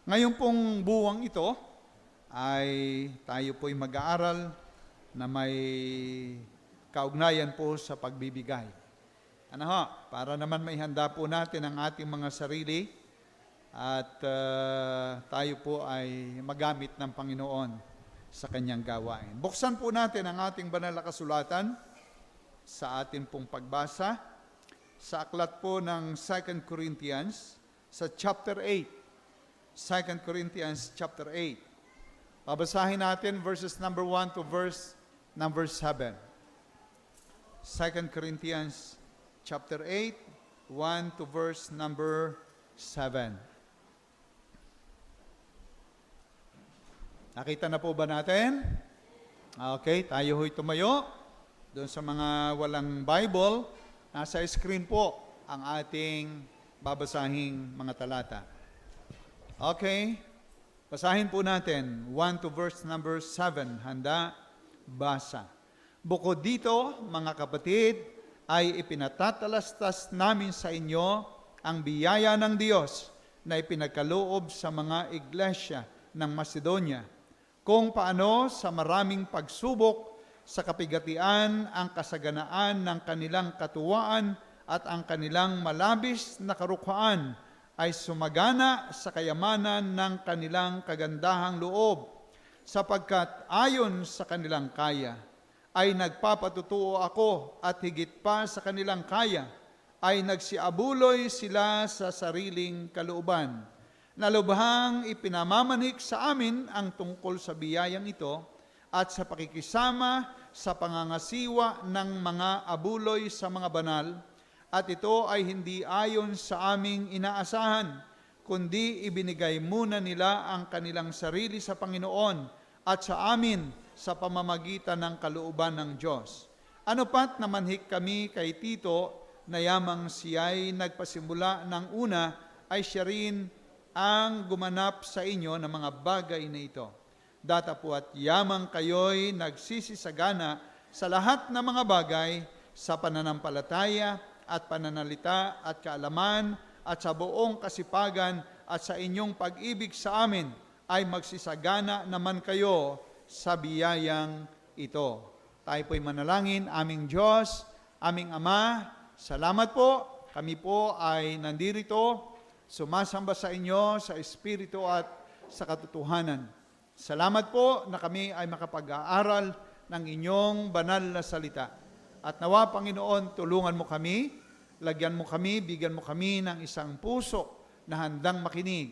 Ngayon pong buwang ito ay tayo po'y mag-aaral na may kaugnayan po sa pagbibigay. Ano ho, para naman may handa po natin ang ating mga sarili at tayo po ay magamit ng Panginoon sa kanyang gawain. Buksan po natin ang ating banal na kasulatan sa atin pong pagbasa sa aklat po ng 2 Corinthians sa chapter 8. 2 Corinthians chapter 8. Babasahin natin verses number 1 to verse number 7. 2 Corinthians chapter 8, 1 to verse number 7. Nakita na po ba natin? Okay, tayo ho'y tumayo. Doon sa mga walang Bible, nasa screen po ang ating babasahing mga talata. Okay, basahin po natin 1 to verse number 7. Handa, basa. Bukod dito, mga kapatid, ay ipinatatalastas namin sa inyo ang biyaya ng Diyos na ipinagkaloob sa mga iglesia ng Macedonia, kung paano sa maraming pagsubok sa kapigatian ang kasaganaan ng kanilang katuwaan at ang kanilang malabis na karukhaan ay sumagana sa kayamanan ng kanilang kagandahang loob, sapagkat ayon sa kanilang kaya ay nagpapatutuo ako at higit pa sa kanilang kaya ay nagsiabuloy sila sa sariling kalooban, na lubhang ipinamamanik sa amin ang tungkol sa biyayang ito at sa pakikisama sa pangangasiwa ng mga abuloy sa mga banal, at ito ay hindi ayon sa aming inaasahan, kundi ibinigay muna nila ang kanilang sarili sa Panginoon at sa amin sa pamamagitan ng kalooban ng Diyos. Ano pat namanhik kami kay Tito na yamang siya'y nagpasimula ng una, ay siya rin ang gumanap sa inyo ng mga bagay na ito. Datapwat yamang kayo'y nagsisisagana sa lahat ng mga bagay, sa pananampalataya at pananalita at kaalaman at sa buong kasipagan at sa inyong pag-ibig sa amin, ay magsisagana naman kayo sa biyayang ito. Tayo po'y manalangin. Aming Diyos, aming Ama, salamat po. Kami po ay nandirito, sumasamba sa inyo sa Espiritu at sa katotohanan. Salamat po na kami ay makapag-aaral ng inyong banal na salita. At nawa, Panginoon, tulungan mo kami, lagyan mo kami, bigyan mo kami ng isang puso na handang makinig,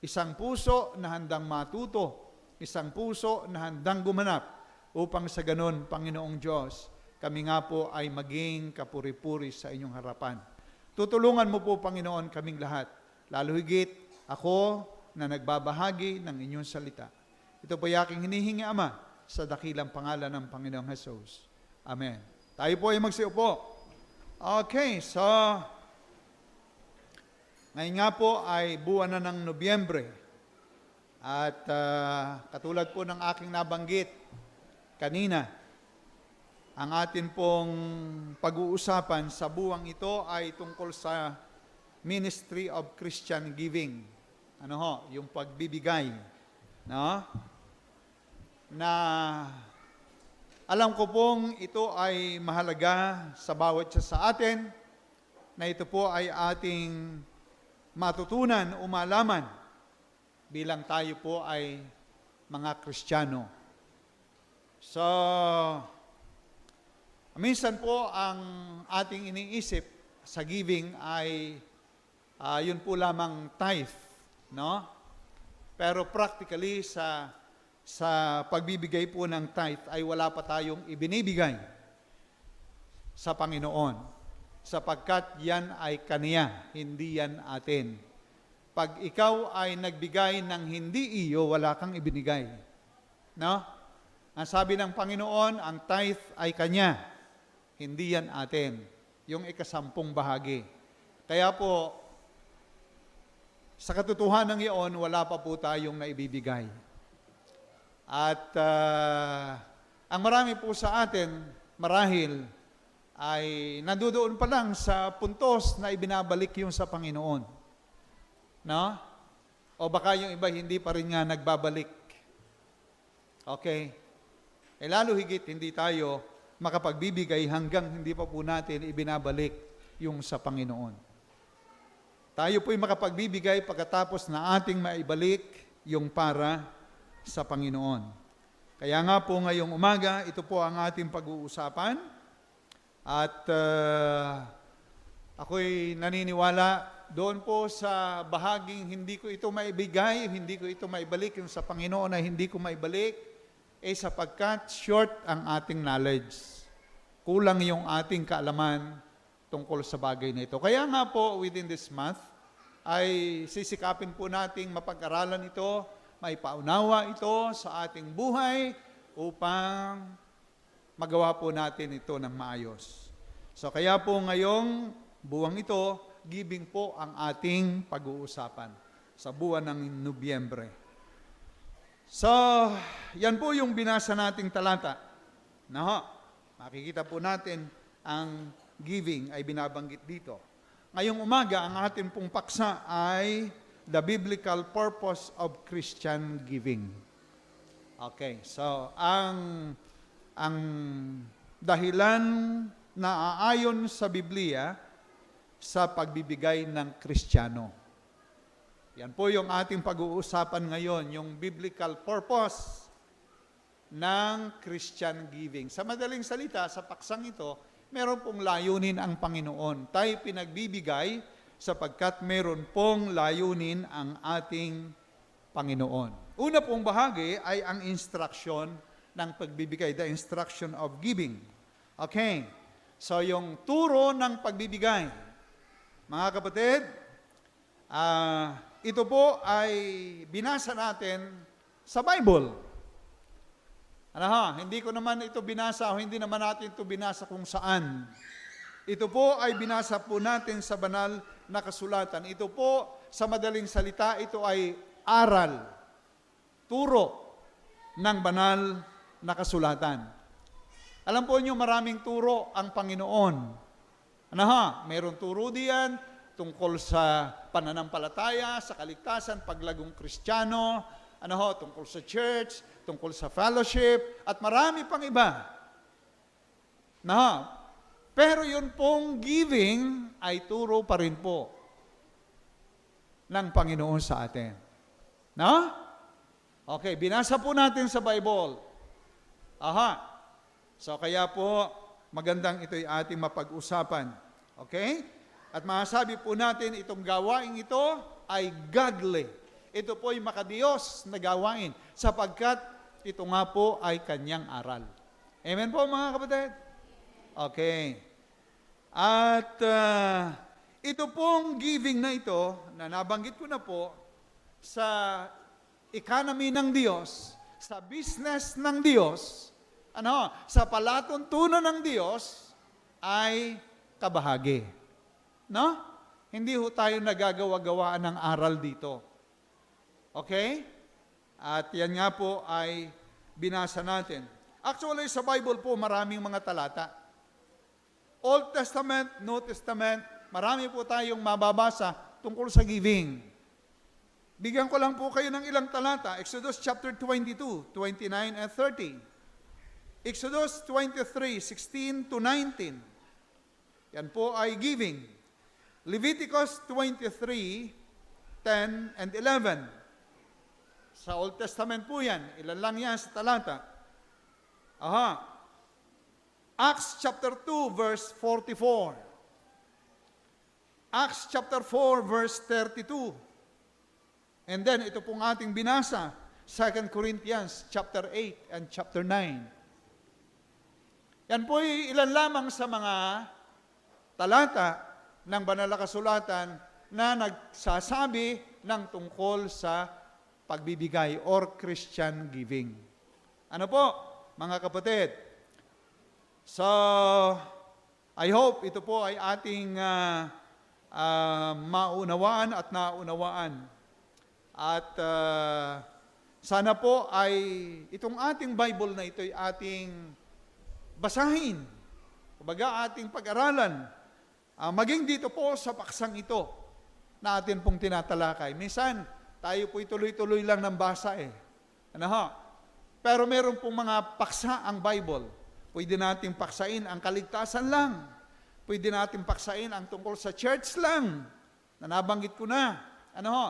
isang puso na handang matuto, isang puso na handang gumanap, upang sa ganon, Panginoong Diyos, kami nga po ay maging kapuri-puri sa inyong harapan. Tutulungan mo po, Panginoon, kaming lahat, lalo higit ako na nagbabahagi ng inyong salita. Ito po aking hinihingi, Ama, sa dakilang pangalan ng Panginoong Jesus. Amen. Tayo po ay magsiupo. Okay, so ngayon nga po ay buwan na ng Nobyembre. At katulad po ng aking nabanggit kanina, ang atin pong pag-uusapan sa buwang ito ay tungkol sa Ministry of Christian Giving. Ano ho, yung pagbibigay. No? Na alam ko pong ito ay mahalaga sa bawat isa sa atin, na ito po ay ating matutunan o malaman bilang tayo po ay mga Kristiyano. So, minsan po ang ating iniisip sa giving ay yun po lamang tithe, no? Pero practically sa pagbibigay po ng tithe ay wala pa tayong ibinibigay sa Panginoon, sapagkat yan ay kaniya, hindi yan atin. Pag ikaw ay nagbigay ng hindi iyo, wala kang ibinigay. No? Ang sabi ng Panginoon, ang tithe ay kanya, hindi yan atin. Yung ikasampung bahagi. Kaya po, sa katotohanan ng iyon, wala pa po tayong naibibigay. At ang marami po sa atin, marahil, ay nandoon pa lang sa puntos na ibinabalik yung sa Panginoon. No? O O baka yung iba hindi pa rin nga nagbabalik. Okay? Lalo higit hindi tayo makapagbibigay hanggang hindi pa po natin ibinabalik yung sa Panginoon. Tayo po'y makapagbibigay pagkatapos na ating maibalik yung para sa Panginoon. Kaya nga po ngayong umaga, ito po ang ating pag-uusapan. At ako'y naniniwala doon po sa bahaging hindi ko ito maibigay, hindi ko ito maibalik yung sa Panginoon na hindi ko maibalik, sapagkat short ang ating knowledge. Kulang yung ating kaalaman tungkol sa bagay na ito. Kaya nga po, within this month, ay sisikapin po nating mapag-aralan ito, may paunawa ito sa ating buhay upang magawa po natin ito ng maayos. So kaya po ngayong buwang ito, giving po ang ating pag-uusapan sa buwan ng Nobyembre. So, yan po yung binasa nating talata. Makikita po natin ang giving ay binabanggit dito. Ngayong umaga, ang ating pong paksa ay the biblical purpose of Christian giving. Okay, so ang dahilan na aayon sa Biblia sa pagbibigay ng Kristiyano. Yan po yung ating pag-uusapan ngayon, yung biblical purpose ng Christian giving. Sa madaling salita, sa paksang ito, meron pong layunin ang Panginoon. Tayo pinagbibigay sapagkat meron pong layunin ang ating Panginoon. Una pong bahagi ay ang instruction ng pagbibigay, the instruction of giving. Okay, so yung turo ng pagbibigay. Mga kapatid, ito po ay binasa natin sa Bible. Hindi ko naman ito binasa o hindi naman natin ito binasa kung saan. Ito po ay binasa po natin sa banal na kasulatan. Ito po, sa madaling salita, ito ay aral, turo ng banal na kasulatan. Alam po niyo, maraming turo ang Panginoon. Mayroong turo diyan tungkol sa pananampalataya, sa kaligtasan, paglagong Kristiyano, tungkol sa church, tungkol sa fellowship, at marami pang iba. Pero yun pong giving ay turo pa rin po ng Panginoon sa atin. Okay, binasa po natin sa Bible. So kaya po, magandang ito'y ating mapag-usapan. Okay? At masasabi po natin, itong gawain ito ay godly. Ito po ay makadiyos na gawain, sapagkat ito nga po ay kanyang aral. Amen po mga kapatid? Okay. At ito pong giving na ito, na nabanggit ko na po, sa economy ng Diyos, sa business ng Diyos, sa palatuntunan ng Diyos, ay kabahagi. Hindi ho tayo nagagawa-gawaan ng aral dito. Okay? At yan nga po ay binasa natin. Actually, sa Bible po, maraming mga talata. Old Testament, New Testament, marami po tayong mababasa tungkol sa giving. Bigyan ko lang po kayo ng ilang talata. Exodus chapter 22, 29 and 30. Exodus 23, 16 to 19. Yan po ay giving. Leviticus 23, 10 and 11. Sa Old Testament po yan. Ilan lang yan sa talata. Acts chapter 2, verse 44. Acts chapter 4, verse 32. And then, ito pong ating binasa, 2 Corinthians chapter 8 and chapter 9. Yan po ilan lamang sa mga talata ng banal na kasulatan na nagsasabi ng tungkol sa pagbibigay or Christian giving. Ano po, mga kapatid? So, I hope ito po ay ating maunawaan at naunawaan. At sana po ay itong ating Bible na ito ay ating basahin. Kumbaga ating pag-aralan. Maging dito po sa paksang ito na atin pong tinatalakay. Minsan, tayo po'y tuloy-tuloy lang ng basa eh. Ano ho? Pero meron pong mga paksa ang Bible. Pwede natin paksain ang kaligtasan lang. Pwede natin paksain ang tungkol sa church lang. Na nabanggit ko na. Ano ho?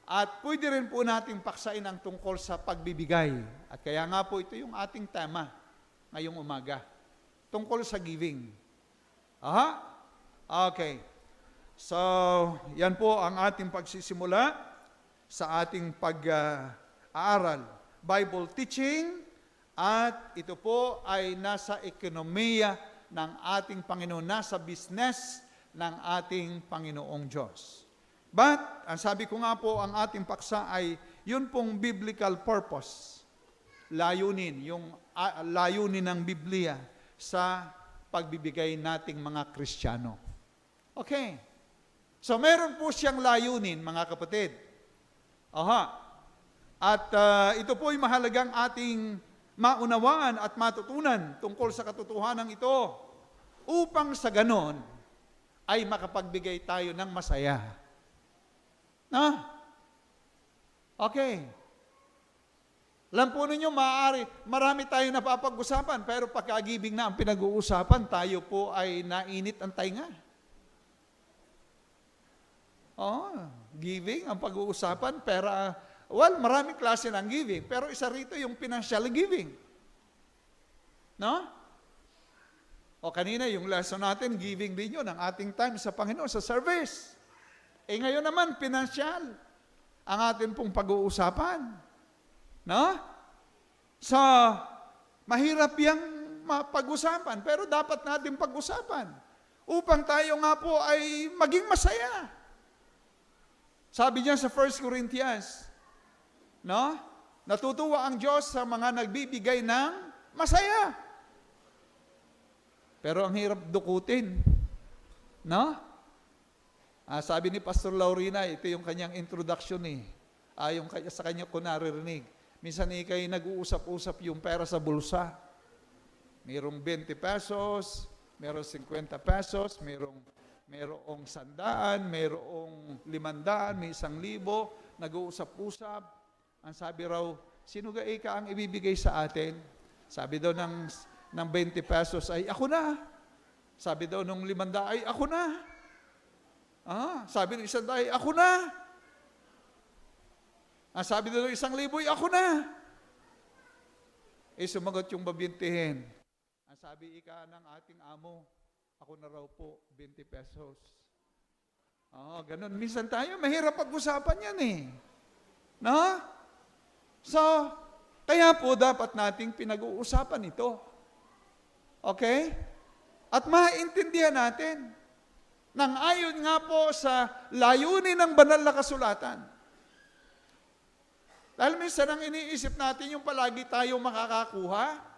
At pwede rin po natin paksain ang tungkol sa pagbibigay. At kaya nga po ito yung ating tema ngayong umaga. Tungkol sa giving. Aha? Okay. So, yan po ang ating pagsisimula sa ating pag-aaral. Bible teaching, at ito po ay nasa ekonomiya ng ating Panginoon, nasa business ng ating Panginoong Diyos. But, ang sabi ko nga po, ang ating paksa ay yun pong biblical purpose, layunin, yung layunin ng Biblia sa pagbibigay nating mga Kristiyano. Okay. So, meron po siyang layunin, mga kapatid. Aha. At ito po ay mahalagang ating maunawaan at matutunan tungkol sa katotohanan ito upang sa ganon ay makapagbigay tayo ng masaya. Na? Okay. Alam po ninyo, marami tayong napapag-usapan, pero pagka-giving na ang pinag-uusapan, tayo po ay nainit ang tainga. Giving ang pag-uusapan, pera. Well, maraming klase ng giving, pero isa rito yung financial giving. No? O kanina, yung lesson natin, giving din yun, ang ating time sa Panginoon, sa service. Ngayon naman, financial, ang atin pong pag-uusapan. No? So, mahirap yung mapag-usapan, pero dapat natin pag-usapan upang tayo nga po ay maging masaya. Sabi niya sa 1 Corinthians, no? Natutuwa ang Diyos sa mga nagbibigay ng masaya. Pero ang hirap dukutin. No? Sabi ni Pastor Laurina, ito yung kanyang introduction eh. Sa kanya ko naririnig. Minsan ikay nag-uusap-usap yung pera sa bulsa. Mayroong 20 pesos, mayroong 50 pesos, mayroong 100, mayroong 500, may 1,000, nag-uusap-usap. Ang sabi raw, sino ga ika ang ibibigay sa atin? Sabi daw ng 20 pesos ay, ako na. Sabi daw ng 500 ay, ako na. Sabi ng 100 ay, ako na. Sabi daw ng 1,000 ay, ako na. Sumagot yung babintihin. Ang sabi ika ng ating amo, ako na raw po, 20 pesos. Ganun. Minsan tayo, mahirap pag-usapan yan eh. No? So, kaya po dapat nating pinag-uusapan ito. Okay? At maintindihan natin nang ayon nga po sa layunin ng banal na kasulatan. Dahil minsan ang iniisip natin yung palagi tayo makakakuha,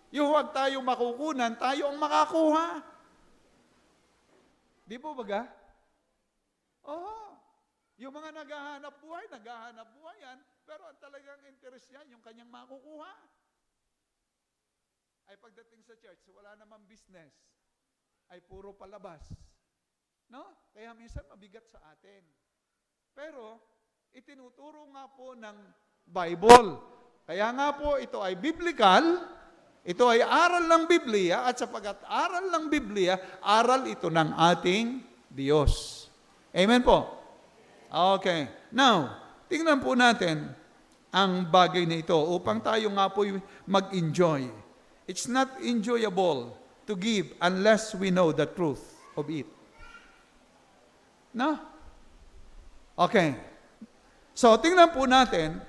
yung huwag tayo makukunan, tayo ang makakuha. Di po baga? Yung mga naghahanap buhay yan, pero ang talagang interest yan, yung kanyang makukuha. Ay pagdating sa church, wala namang business. Ay puro palabas. No? Kaya minsan mabigat sa atin. Pero, itinuturo nga po ng Bible. Kaya nga po, ito ay biblical, ito ay aral ng Biblia, at sapagat aral ng Biblia, aral ito ng ating Diyos. Amen po? Okay. Now, tingnan po natin ang bagay na ito upang tayo nga po mag-enjoy. It's not enjoyable to give unless we know the truth of it. No? Okay. So, tingnan po natin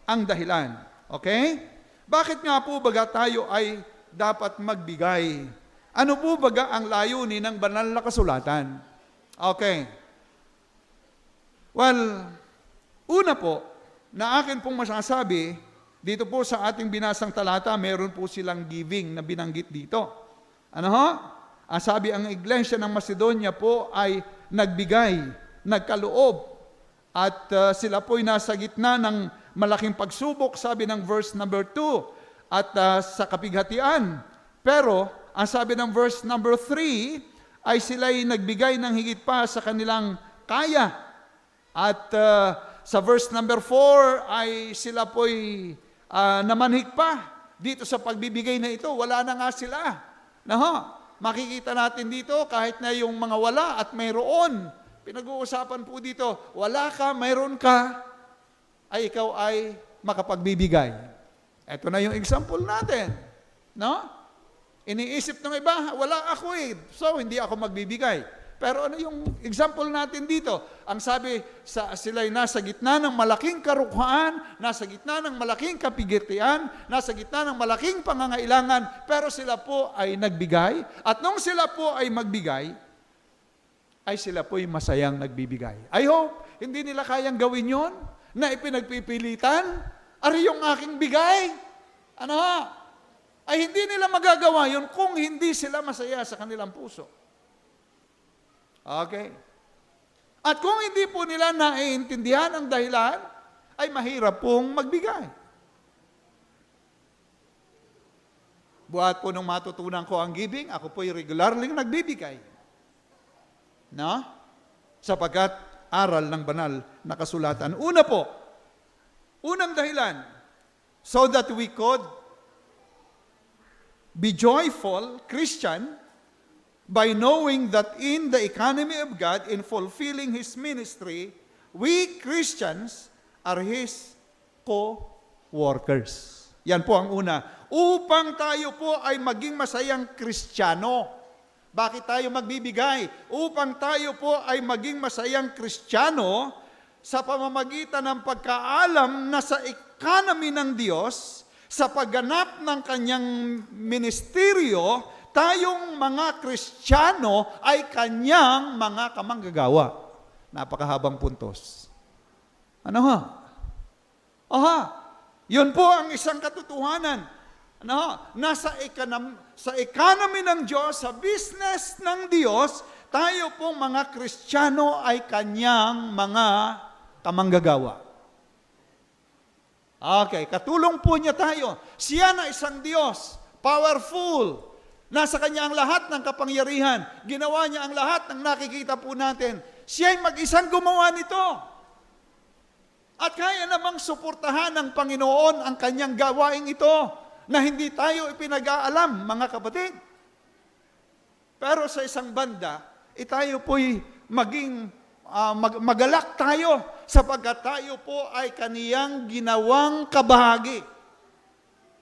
ang dahilan. Okay? Bakit nga po baga tayo ay dapat magbigay? Ano po baga ang layunin ng banal na kasulatan? Okay. Well, una po, na akin pong masasabi, dito po sa ating binasang talata, meron po silang giving na binanggit dito. Ano ho? Ang sabi, ang Iglesia ng Macedonia po ay nagbigay, nagkaloob, at sila po'y nasa gitna ng malaking pagsubok, sabi ng verse number 2, at sa kapighatian. Pero, ang sabi ng verse number 3, ay sila'y nagbigay ng higit pa sa kanilang kaya. At sa verse number 4 ay sila po'y namanhik pa dito sa pagbibigay na ito. Wala na nga sila. Makikita natin dito kahit na yung mga wala at mayroon. Pinag-uusapan po dito, wala ka, mayroon ka, ay ikaw ay makapagbibigay. Ito na yung example natin. Iniisip ng iba, wala ako so hindi ako magbibigay. Pero ano yung example natin dito? Ang sabi, sila'y nasa gitna ng malaking karukhaan, nasa gitna ng malaking kapigitian, nasa gitna ng malaking pangangailangan, pero sila po ay nagbigay. At nung sila po ay magbigay, ay sila po'y masayang nagbibigay. I hope, hindi nila kayang gawin yon na ipinagpipilitan. Ari yung aking bigay. Ay hindi nila magagawa yun kung hindi sila masaya sa kanilang puso. Okay. At kung hindi po nila naiintindihan ang dahilan, ay mahirap pong magbigay. Buhat po nung matutunan ko ang giving, ako po'y regularly nagbibigay. Sapagkat aral ng banal na kasulatan. Unang dahilan, so that we could be joyful Christian by knowing that in the economy of God, in fulfilling His ministry, we Christians are His co-workers. Yan po ang una. Upang tayo po ay maging masayang Kristiyano. Bakit tayo magbibigay? Upang tayo po ay maging masayang Kristiyano sa pamamagitan ng pagkaalam na sa economy ng Diyos, sa pagganap ng kanyang ministeryo, tayong mga Kristiyano ay kanyang mga kamanggagawa. Napakahabang puntos. Yun po ang isang katotohanan. Sa economy ng Diyos, sa business ng Diyos, tayo pong mga Kristiyano ay kanyang mga kamanggagawa. Okay, katulong po niya tayo. Siya na isang Diyos, powerful. Nasa kanya ang lahat ng kapangyarihan. Ginawa niya ang lahat ng nakikita po natin. Siya ay mag-isang gumawa nito. At kaya namang suportahan ng Panginoon ang kanyang gawain ito na hindi tayo ipinag-aalam, mga kapatid. Pero sa isang banda, tayo po'y magalak tayo sapagkat tayo po ay kaniyang ginawang kabahagi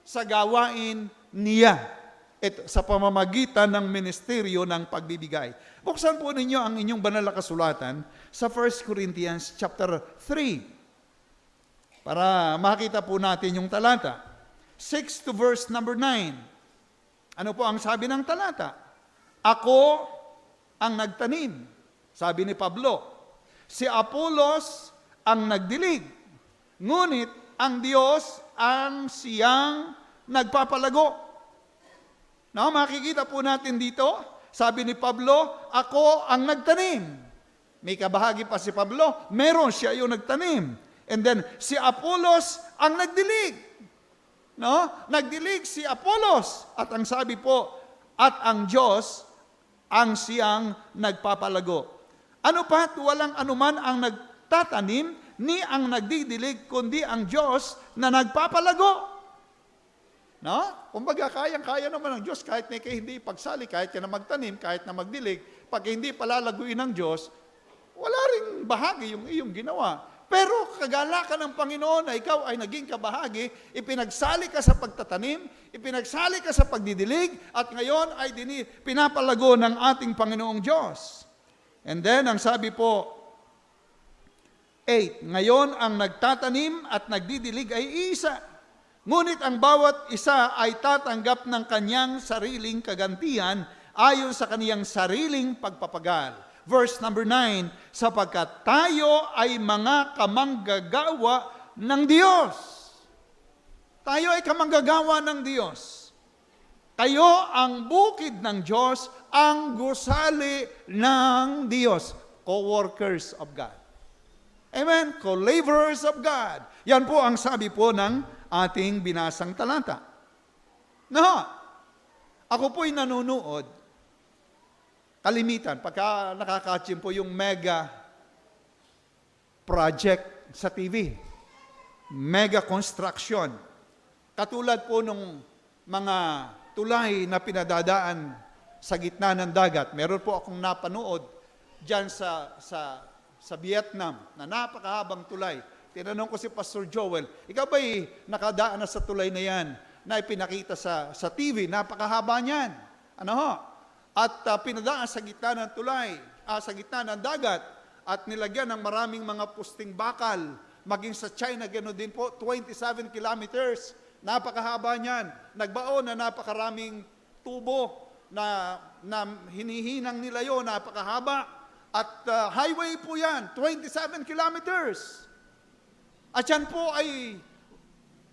sa gawain niya sa pamamagitan ng ministeryo ng pagbibigay. Buksan po ninyo ang inyong banal na kasulatan sa 1 Corinthians chapter 3 para makita po natin yung talata. 6 to verse number 9. Ano po ang sabi ng talata? Ako ang nagtanim, sabi ni Pablo. Si Apolos ang nagdilig, ngunit ang Diyos ang siyang nagpapalago. Makikita po natin dito, sabi ni Pablo, ako ang nagtanim. May kabahagi pa si Pablo, meron siya yung nagtanim. And then, si Apolos ang nagdilig. Nagdilig si Apolos. At ang sabi po, at ang Diyos ang siyang nagpapalago. Ano pa't walang anuman ang nagtatanim, ni ang nagdidilig, kundi ang Diyos na nagpapalago. Kumbaga, kayang-kaya naman ng Diyos, kahit na hindi pagsali, kahit ka na magtanim, kahit na magdilig, pag hindi palalaguin ng Diyos, wala ring bahagi yung iyong ginawa. Pero kagalakan ng Panginoon na ikaw ay naging kabahagi, ipinagsali ka sa pagtatanim, ipinagsali ka sa pagdidilig, at ngayon ay pinapalago ng ating Panginoong Diyos. And then, ang sabi po, 8, ngayon ang nagtatanim at nagdidilig ay isa. Ngunit ang bawat isa ay tatanggap ng kanyang sariling kagantihan ayon sa kaniyang sariling pagpapagal. Verse number 9, sapagkat tayo ay mga kamanggagawa ng Diyos. Tayo ay kamanggagawa ng Diyos. Kayo ang bukid ng Diyos, ang gusali ng Diyos. Co-workers of God. Amen? Co-laborers of God. Yan po ang sabi po ng ating binasang talata. Ako po'y nanonood, kalimitan, pagka nakakatsim po yung mega project sa TV. Mega construction. Katulad po nung mga tulay na pinadadaan sa gitna ng dagat. Meron po akong napanood dyan sa Vietnam na napakahabang tulay. Tinanong ko si Pastor Joel, ikaw ba'y nakadaan na sa tulay na yan na ipinakita sa TV? Napakahaba niyan. Ano ho? At pinadaan sa gitna ng tulay, sa gitna ng dagat, at nilagyan ng maraming mga pusting bakal. Maging sa China, gano'n din po, 27 kilometers. Napakahaba niyan. Nagbaon na napakaraming tubo na hinihinang nila yon, napakahaba. At highway po yan, 27 kilometers. At yan po ay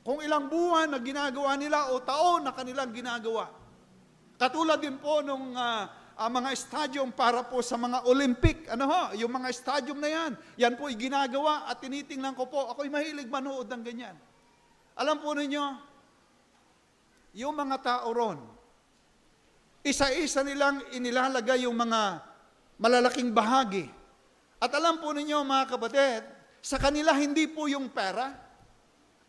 kung ilang buwan na ginagawa nila o taon na kanilang ginagawa. Katulad din po nung mga stadium para po sa mga Olympic. Ano ho? Yung mga stadium na yan. Yan po ay ginagawa at tinitingnan ko po. Ako'y mahilig manood ng ganyan. Alam po ninyo, yung mga tao ron, isa-isa nilang inilalagay yung mga malalaking bahagi. At alam po ninyo mga kapatid, sa kanila hindi po yung pera.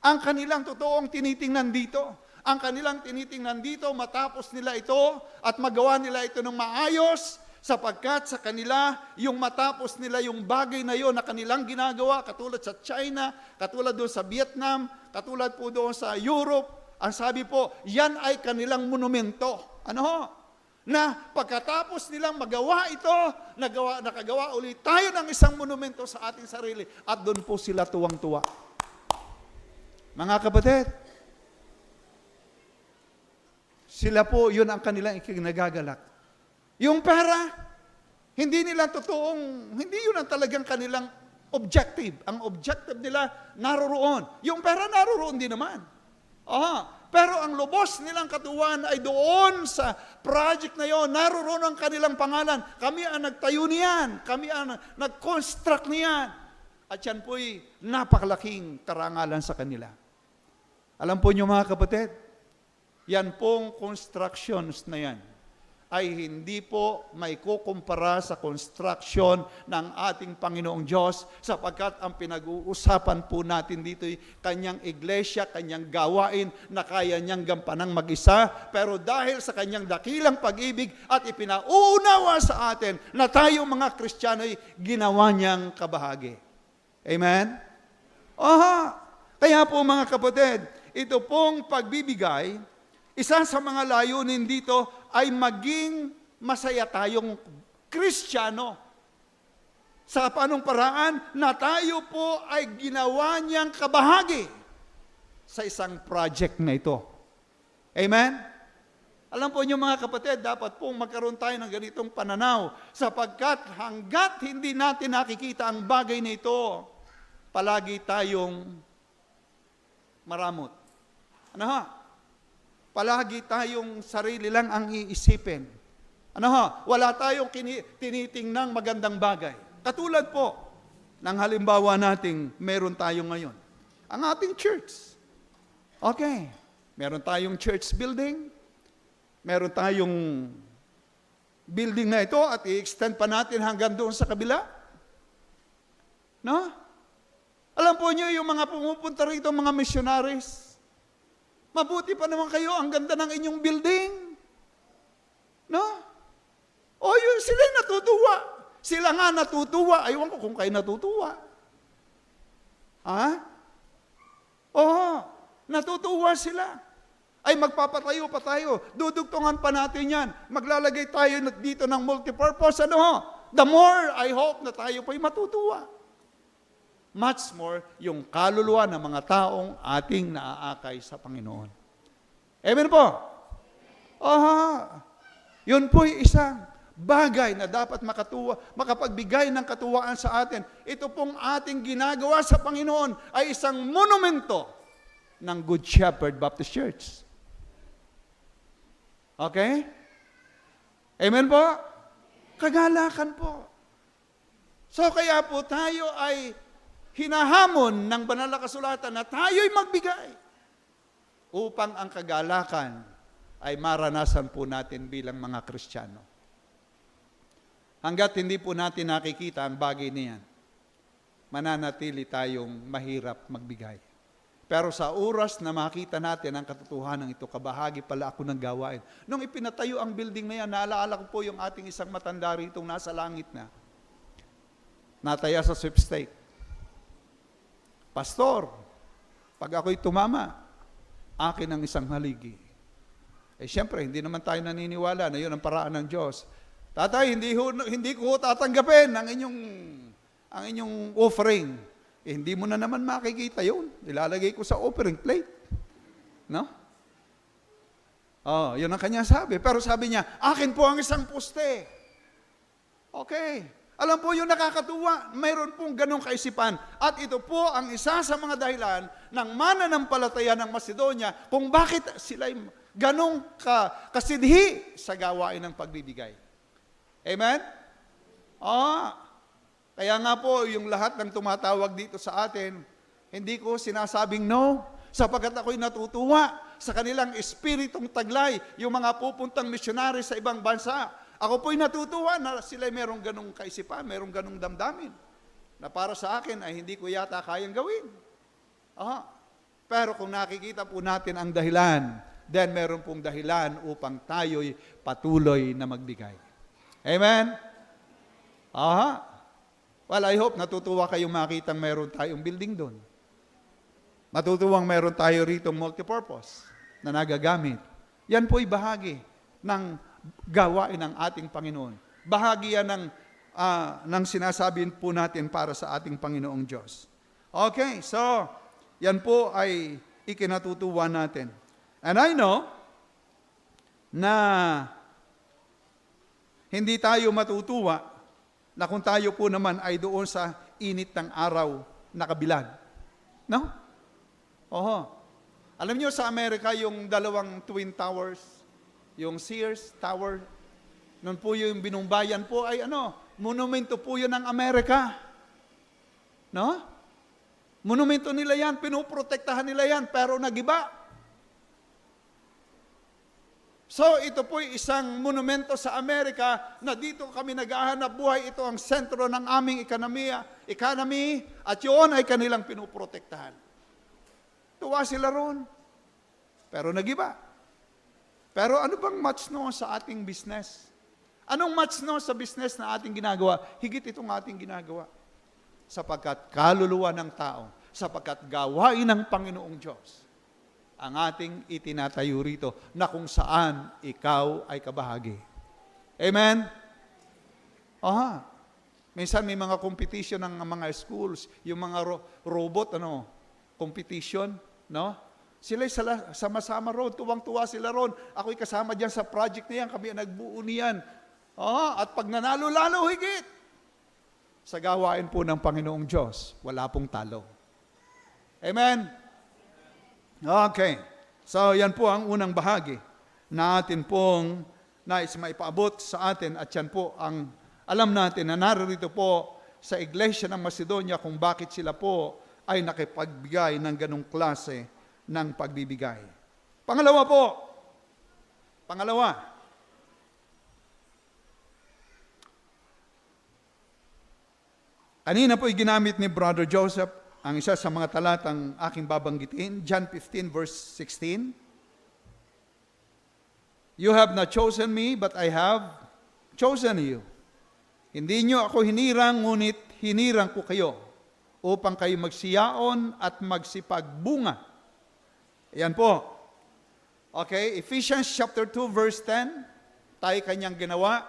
Ang kanilang totoong tinitingnan dito. Ang kanilang tinitingnan dito, matapos nila ito at magawa nila ito ng maayos, sapagkat sa kanila, yung matapos nila yung bagay na yon na kanilang ginagawa, katulad sa China, katulad doon sa Vietnam, katulad po doon sa Europe, ang sabi po, yan ay kanilang monumento. Ano ho? Na pagkatapos nilang magawa ito, nakagawa ulit tayo ng isang monumento sa ating sarili at doon po sila tuwang-tuwa. Mga kapatid, sila po, yun ang kanilang ikinagagalak. Yung pera, hindi nila totoong, hindi yun ang talagang kanilang objective. Ang objective nila, naroroon. Yung pera, naroroon din naman. Pero ang lubos nilang katuwaan ay doon sa project na yon, naroroon ang kanilang pangalan. Kami ang nagtayo niyan. Kami ang nag-construct niyan. At yan po'y napakalaking karangalan sa kanila. Alam po niyo mga kapatid, yan pong constructions na yan ay hindi po may kukumpara sa construction ng ating Panginoong Diyos sapagkat ang pinag-uusapan po natin dito ay kanyang iglesia, kanyang gawain na kaya niyang gampanang mag-isa, pero dahil sa kanyang dakilang pag-ibig at ipinauunawa sa atin na tayong mga Kristiyano ay ginawa niyang kabahagi. Amen? Kaya po mga kapatid, ito pong pagbibigay, isa sa mga layunin dito ay maging masaya tayong Kristiyano. Sa paanong paraan na tayo po ay ginawa niyang kabahagi sa isang project na ito. Amen? Alam po niyo mga kapatid, dapat pong magkaroon tayo ng ganitong pananaw sapagkat hanggat hindi natin nakikita ang bagay na ito, palagi tayong maramot. Ano ha? Palagi tayong sarili lang ang iisipin. Ano ha? Wala tayong tinitingnang magandang bagay. Katulad po ng halimbawa nating meron tayo ngayon. Ang ating church. Okay. Meron tayong church building. Meron tayong building na ito at i-extend pa natin hanggang doon sa kabila. No? Alam po niyo yung mga pumupunta rito, mga missionaries, mabuti pa naman kayo, ang ganda ng inyong building. No? O yun, sila'y natutuwa. Sila nga natutuwa. Aywan ko kung kayo natutuwa. Natutuwa sila. Ay magpapatayo pa tayo. Dudugtungan pa natin yan. Maglalagay tayo dito ng multipurpose. The more I hope na tayo pa'y matutuwa. Much more yung kaluluwa ng mga taong ating naaakay sa Panginoon. Amen po? Yun po'y isang bagay na dapat makapagbigay ng katuwaan sa atin. Ito pong ating ginagawa sa Panginoon ay isang monumento ng Good Shepherd Baptist Church. Okay? Amen po? Kagalakan po. So kaya po tayo ay hinahamon ng banal na kasulatan na tayo'y magbigay upang ang kagalakan ay maranasan po natin bilang mga Kristiyano. Hanggat hindi po natin nakikita ang bagay niyan, mananatili tayong mahirap magbigay. Pero sa oras na makita natin ang katotohanan ito, kabahagi pala ako ng gawain. Nung ipinatayo ang building na yan, naalaala ko po yung ating isang matanda rito nasa langit na. Nataya sa sweepstake. Pastor, pag ako'y tumama, akin ang isang haligi. Siyempre, hindi naman tayo naniniwala na yun ang paraan ng Diyos. Tatay, hindi ko tatanggapin ang inyong offering. Hindi mo na naman makikita yun. Ilalagay ko sa offering plate. No? Yun ang kanya sabi. Pero sabi niya, akin po ang isang poste. Okay. Alam po yung nakakatuwa, mayroon pong ganong kaisipan. At ito po ang isa sa mga dahilan ng mananampalataya ng Macedonia kung bakit sila ganong kasidhi sa gawain ng pagbibigay. Amen? Kaya nga po, yung lahat ng tumatawag dito sa atin, hindi ko sinasabing no, sapagkat ako'y natutuwa sa kanilang espiritong taglay, yung mga pupuntang misyonary sa ibang bansa. Ako po'y natutuwa na sila merong ganong kaisipan, merong ganong damdamin, na para sa akin ay hindi ko yata kayang gawin. Pero kung nakikita po natin ang dahilan, then meron pong dahilan upang tayo'y patuloy na magbigay. Amen? Well, I hope natutuwa kayong makitang meron tayong building doon. Matutuwang meron tayo rito multipurpose na nagagamit. Yan po'y bahagi ng gawain ng ating Panginoon. Bahagi yan ng sinasabi po natin para sa ating Panginoong Diyos. Okay, so yan po ay ikinatutuwa natin. And I know na hindi tayo matutuwa na kung tayo po naman ay doon sa init ng araw na kabilag. No? Alam niyo sa Amerika, yung dalawang Twin Towers, yung Sears Tower, noon po yung binumbayan po ay monumento po yun ng Amerika. No? Monumento nila yan, pinuprotektahan nila yan, pero nagiba. So ito po isang monumento sa Amerika na dito kami naghahanap buhay. Ito ang sentro ng aming economy at yun ay kanilang pinuprotektahan. Tuwa sila ron. Pero nagiba. Pero ano bang match no sa ating business? Anong match no sa business na ating ginagawa? Higit itong ating ginagawa. Sapagkat kaluluwa ng tao, sapagkat gawain ng Panginoong Diyos ang ating itinatayo rito na kung saan ikaw ay kabahagi. Amen? Minsan may mga competition ng mga schools, yung mga robot, competition, no? Sila'y sama-sama ron, tuwang-tuwa sila ron. Ako'y kasama dyan sa project na yan, kami nagbuo niyan. At pag nanalo, lalo higit. Sa gawain po ng Panginoong Diyos, wala pong talo. Amen? Okay. So, yan po ang unang bahagi na atin pong nais maipaabot sa atin at yan po ang alam natin na narito po sa Iglesia ng Macedonia kung bakit sila po ay nakipagbigay ng ganong klase ng pagbibigay. Pangalawa, kanina po ginamit ni Brother Joseph ang isa sa mga talatang aking babanggitin, John 15 verse 16. You have not chosen me, but I have chosen you. Hindi nyo ako hinirang, ngunit hinirang ko kayo upang kayo magsiyaon at magsipagbunga. Ayan po. Okay, Ephesians chapter 2 verse 10, tayo kanyang ginawa,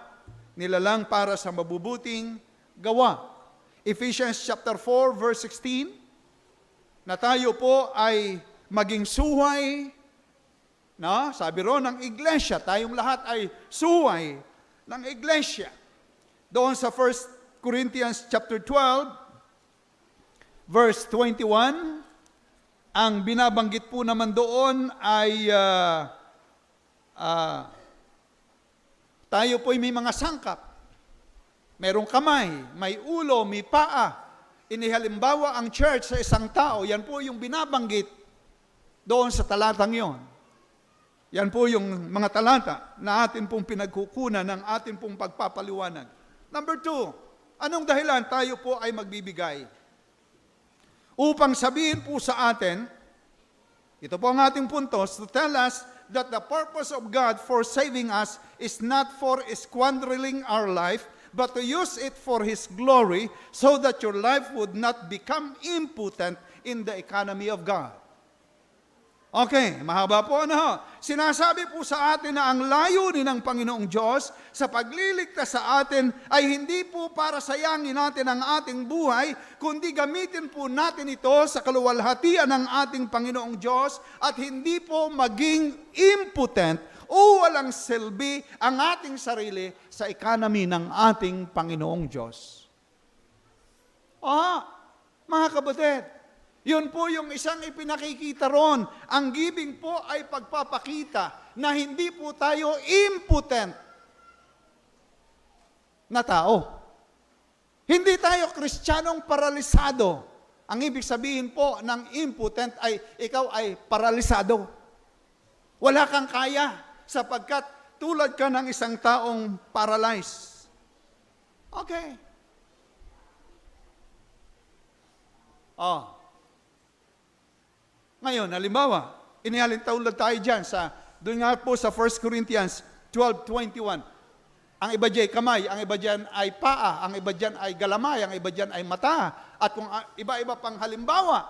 nilalang para sa mabubuting gawa. Ephesians chapter 4 verse 16, na tayo po ay maging suway, no? Sabi ron ng iglesia, tayong lahat ay suway ng iglesia. Doon sa 1 Corinthians chapter 12, verse 21, ang binabanggit po naman doon ay tayo po ay may mga sangkap. Merong kamay, may ulo, may paa. Inihalimbawa ang church sa isang tao, yan po yung binabanggit doon sa talatang yon. Yan po yung mga talata na atin pong pinagkukunan ng atin pong pagpapaliwanag. Number 2, anong dahilan tayo po ay magbibigay? upang sabihin po sa atin, ito po ang ating puntos, to tell us that the purpose of God for saving us is not for squandering our life, but to use it for His glory, so that your life would not become impotent in the economy of God. Okay, mahaba po ano. Sinasabi po sa atin na ang layunin ng Panginoong Diyos sa pagliligtas sa atin ay hindi po para sayangin natin ang ating buhay, kundi gamitin po natin ito sa kaluwalhatian ng ating Panginoong Diyos at hindi po maging impotent o walang silbi ang ating sarili sa economy ng ating Panginoong Diyos. Mga kapatid, yun po yung isang ipinakikita ron. Ang giving po ay pagpapakita na hindi po tayo impotent na tao. Hindi tayo Kristiyanong paralisado. Ang ibig sabihin po ng impotent ay ikaw ay paralisado. Wala kang kaya sapagkat tulad ka ng isang taong paralyzed. Okay. Ngayon, halimbawa, inihalintawag tayo dyan doon nga po sa 1 Corinthians 12:21. Ang iba dyan ay kamay, ang iba dyan ay paa, ang iba dyan ay galamay, ang iba dyan ay mata. At kung iba-iba pang halimbawa,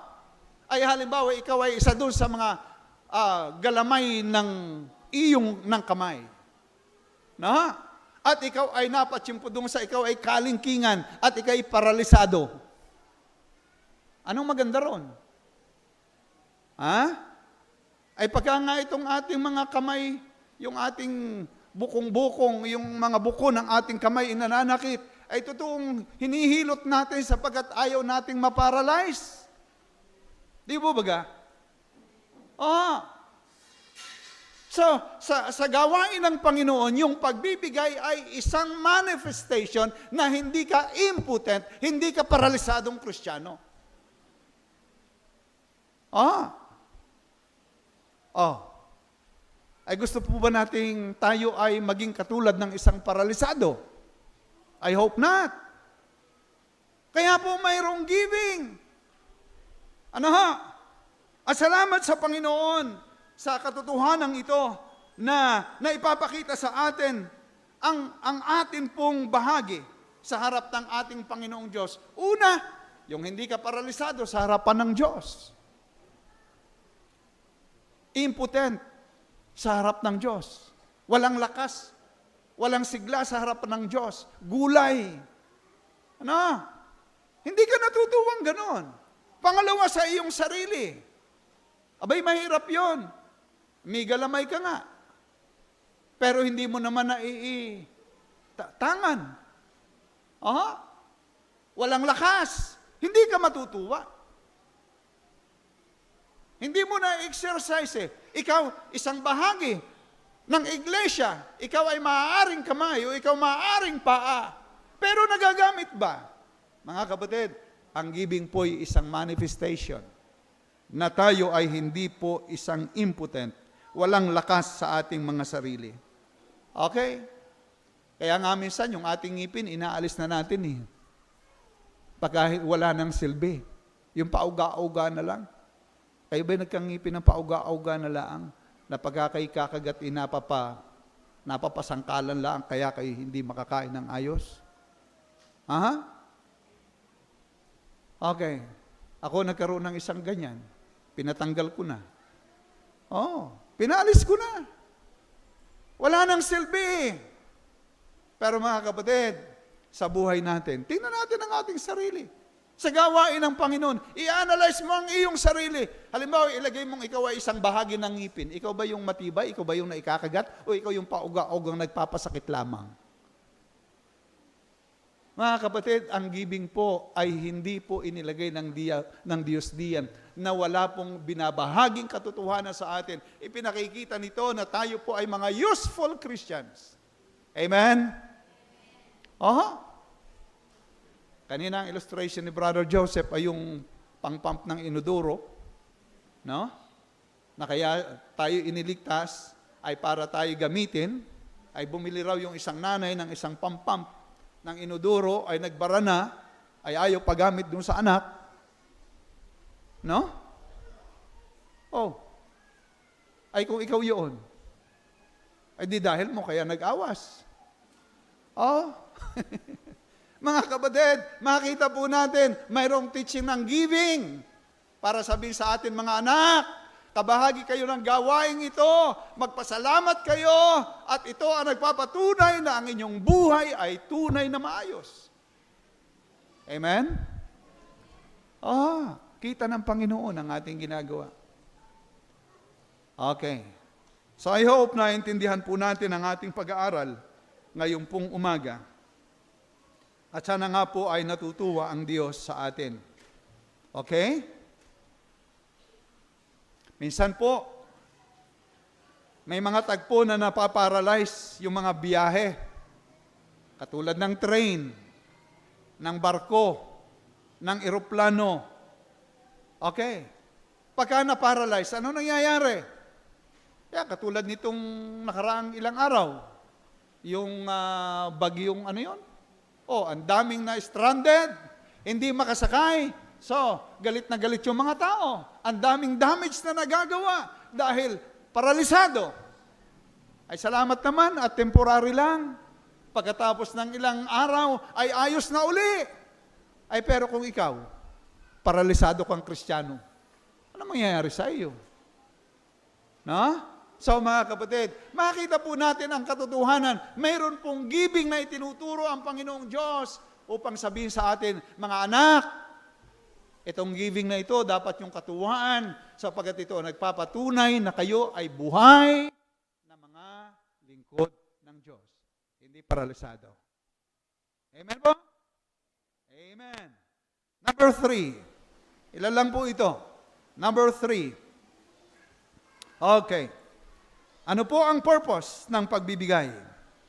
ikaw ay isa doon sa mga galamay ng iyong ng kamay. Na? At ikaw ay napatsimpo doon sa ikaw ay kalingkingan at ikaw ay paralisado. Anong maganda ron? Ay pagka nga itong ating mga kamay, yung ating bukong-bukong, yung mga buko ng ating kamay inananakit, ay totoong hinihilot natin sapagkat ayaw nating maparalyze. Di ba baga? So, sa gawain ng Panginoon, yung pagbibigay ay isang manifestation na hindi ka impotent, hindi ka paralisadong Kristiyano. Ay gusto po ba nating tayo ay maging katulad ng isang paralisado? I hope not. Kaya po mayroong giving. At salamat sa Panginoon sa katotohanan ito na ipapakita sa atin ang atin pong bahagi sa harap ng ating Panginoong Diyos. Una, yung hindi ka paralisado sa harapan ng Diyos. Impotent sa harap ng Diyos. Walang lakas, walang sigla sa harapan ng Diyos. Gulay. Hindi ka natutuwang ganon. Pangalawa, sa iyong sarili. Abay, mahirap yon. May galamay ka nga. Pero hindi mo naman tangan. Walang lakas. Hindi ka matutuwa. Hindi mo na exercise Ikaw, isang bahagi ng iglesia, ikaw ay maaaring kamay o ikaw maaaring paa. Pero nagagamit ba? Mga kapatid, ang giving po ay isang manifestation na tayo ay hindi po isang impotent, walang lakas sa ating mga sarili. Okay? Kaya nga minsan, yung ating ngipin, inaalis na natin Pagka wala ng silbi. Yung pauga-auga na lang. Kayo ba'y nagkangipin ng pauga-auga na lang na pagka kayo kakagat napapasangkalan lang kaya kayo hindi makakain ng ayos? Okay. Ako nagkaroon ng isang ganyan. Pinatanggal ko na. Pinalis ko na. Wala nang silbi. Pero mga kapatid, sa buhay natin, tingnan natin ang ating sarili. Sa gawain ng Panginoon, i-analyze mo ang iyong sarili. Halimbawa, ilagay mong ikaw ay isang bahagi ng ngipin. Ikaw ba yung matibay? Ikaw ba yung naikakagat? O ikaw yung pauga-ugang nagpapasakit lamang? Mga kapatid, ang giving po ay hindi po inilagay ng Diyos diyan na wala pong binabahaging katotohanan sa atin. Ipinakikita nito na tayo po ay mga useful Christians. Amen? Kanina ang illustration ni Brother Joseph ay yung pang-pump ng inodoro, no? Na kaya tayo iniligtas ay para tayo gamitin, ay bumili raw yung isang nanay ng isang pang-pump ng inodoro, ay nagbara na, ay ayaw paggamit dun sa anak. No? Oh. Ay kung ikaw yun, ay di dahil mo kaya nag-awas. Oh. Mga kapatid, makita po natin, mayroong teaching ng giving para sabihin sa atin mga anak, kabahagi kayo ng gawain ito, magpasalamat kayo, at ito ang nagpapatunay na ang inyong buhay ay tunay na maayos. Amen? Kita ng Panginoon ang ating ginagawa. Okay. So I hope na intindihan po natin ang ating pag-aaral ngayong pong umaga. At sana nga po ay natutuwa ang Diyos sa atin. Okay? Minsan po, may mga tagpo na napaparalyze yung mga biyahe. Katulad ng train, ng barko, ng eroplano. Okay. Pagka na-paralyze, ano nangyayari? Katulad nitong nakaraang ilang araw. Yung bagyong ano yun? Ang daming na stranded, hindi makasakay. So, galit na galit yung mga tao. Ang daming damage na nagagawa dahil paralisado. Ay salamat naman at temporary lang. Pagkatapos ng ilang araw, ay ayos na uli. Ay pero kung ikaw, paralisado kang Kristiyano, ano mangyayari sa iyo? No? So mga kapatid, makita po natin ang katotohanan. Mayroon pong giving na itinuturo ang Panginoong Diyos upang sabihin sa atin, mga anak, itong giving na ito, dapat yung katuwaan sapagkat ito nagpapatunay na kayo ay buhay na mga lingkod ng Diyos. Hindi paralisado. Amen po? Amen. Number 3. Ilan lang po ito? Number 3. Okay. Ano po ang purpose ng pagbibigay?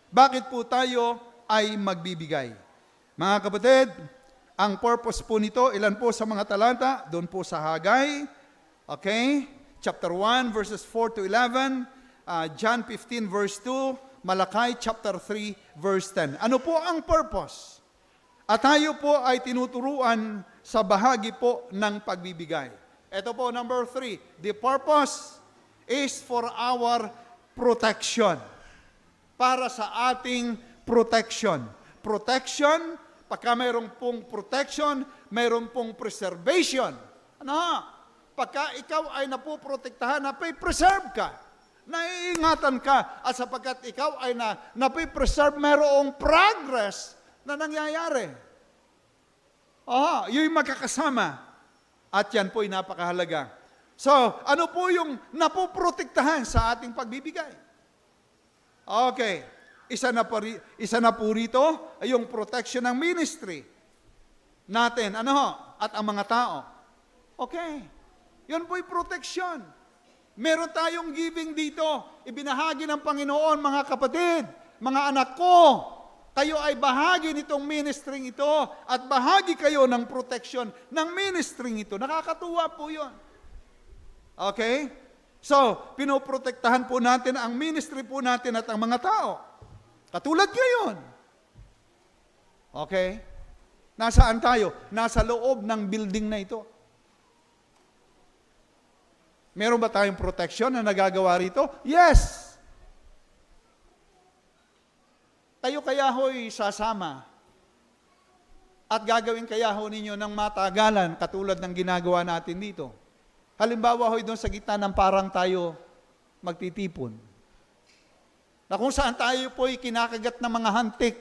Bakit po tayo ay magbibigay? Mga kapatid, ang purpose po nito, ilan po sa mga talata? Doon po sa Hagay, okay? Chapter 1, verses 4 to 11, John 15, verse 2, Malakay, chapter 3, verse 10. Ano po ang purpose? At tayo po ay tinuturuan sa bahagi po ng pagbibigay. Ito po, number 3, the purpose is for our protection. Para sa ating protection. Protection, pagka mayroong pong protection, mayroong pong preservation. Ano? Pagka ikaw ay napoprotektahan, napipreserve ka. Naiingatan ka. At sapagkat ikaw ay napipreserve, mayroong progress na nangyayari. Yun magkakasama. At yan po'y napakahalaga. So, ano po yung napoprotektahan sa ating pagbibigay? Okay. Isa na po rito ay yung protection ng ministry natin. At ang mga tao. Okay. Yun po'y protection. Meron tayong giving dito. Ibinahagi ng Panginoon, mga kapatid, mga anak ko. Kayo ay bahagi nitong ministry ito at bahagi kayo ng protection ng ministry ito. Nakakatuwa po yun. Okay? So, pinoprotektahan po natin ang ministry po natin at ang mga tao. Katulad ngayon. Okay? Nasaan tayo? Nasa loob ng building na ito. Meron ba tayong protection na nagagawa rito? Yes! Kayo kaya ho'y sasama at gagawin kaya ho ninyo ng matagalan katulad ng ginagawa natin dito. Halimbawa ho'y doon sa gitna ng parang tayo magtitipon. Na kung saan tayo po'y kinakagat ng mga hantik.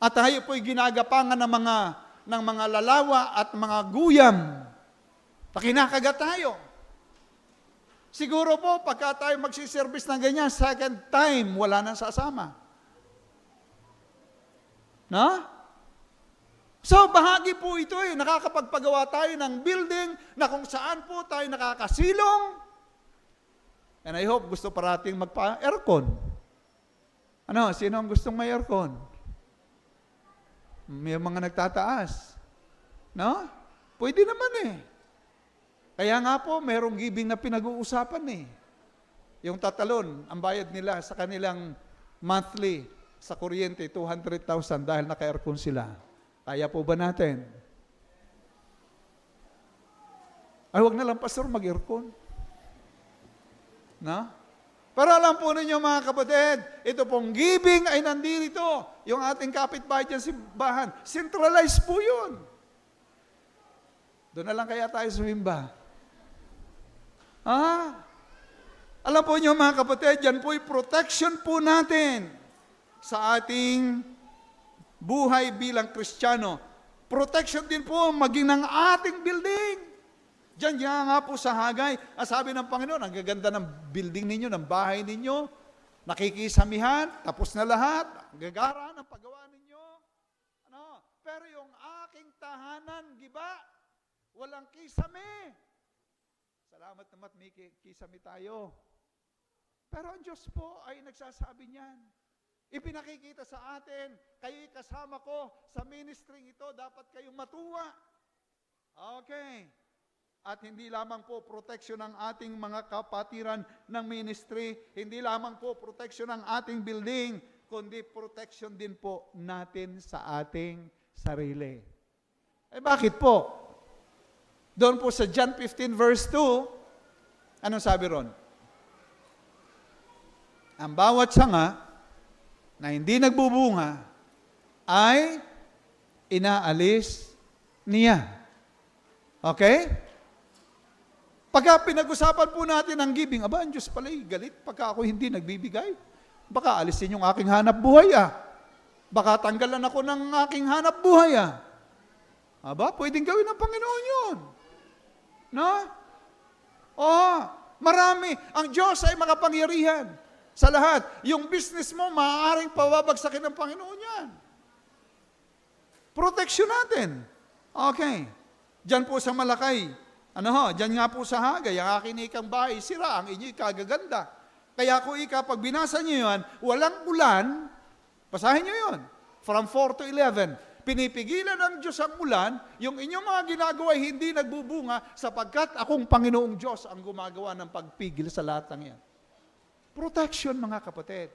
At tayo po'y ginagapangan ng mga lalawa at mga guyam. Kinakagat tayo. Siguro po, pagka tayo magsiservice ng ganyan, second time, wala nang sasama. No? So, bahagi po ito nakakapagpagawa tayo ng building na kung saan po tayo nakakasilong. And I hope gusto parating magpa-aircon. Sino ang gustong may aircon? May mga nagtataas. No? Pwede naman Kaya nga po, mayroong giving na pinag-uusapan Yung tatalon, ang bayad nila sa kanilang monthly sa kuryente, 200,000 dahil naka-aircon sila. Kaya po ba natin? Ay, wag na lang, pastor, mag-aircon. Na? Pero alam po ninyo mga kapatid, ito pong giving ay nandito. Yung ating kapitbahay dyan simbahan, centralized po yun. Doon na lang kaya tayo sumimba. Alam po niyo mga kapatid, yan po yung protection po natin sa ating buhay bilang Kristiyano. Protection din po maging ng ating building. Diyan nga po sa Hagay, sabi ng Panginoon, ang gaganda ng building ninyo, ng bahay ninyo, nakikisamihan, tapos na lahat, ang gagara ng paggawa ninyo. Pero yung aking tahanan, giba, walang kisame. Salamat naman, may kisame tayo. Pero ang Diyos po ay nagsasabi niyan. Ipinakikita sa atin, kayo'y kasama ko sa ministry ito, dapat kayong matuwa. Okay. At hindi lamang po protection ng ating mga kapatiran ng ministry, hindi lamang po protection ng ating building, kundi protection din po natin sa ating sarili. Bakit po? Doon po sa John 15 verse 2, anong sabi ron? Ang bawat sanga na hindi nagbubunga ay inaalis niya. Okay? Pagka pinag-usapan po natin ang giving, ang Diyos pala'y galit pagka ako hindi nagbibigay. Baka alisin yung aking hanap buhay Baka tanggalan ako ng aking hanap buhay pwedeng gawin ng Panginoon yun. No? Marami. Ang Diyos ay makapangyarihan sa lahat. Yung business mo, maaaring pababagsakin ng Panginoon yan. Protection natin. Okay. Diyan po sa Malakay, diyan nga po sa Hagay, ang aking ikang bahay, sira, ang inyo'y kagaganda. Kaya kung pag binasa nyo yun, walang ulan, basahin nyo yun, from 4 to 11, pinipigilan ng Diyos ang ulan, yung inyong mga ginagawa ay hindi nagbubunga, sapagkat akong Panginoong Diyos ang gumagawa ng pagpigil sa lahat ng yan. Protection, mga kapatid.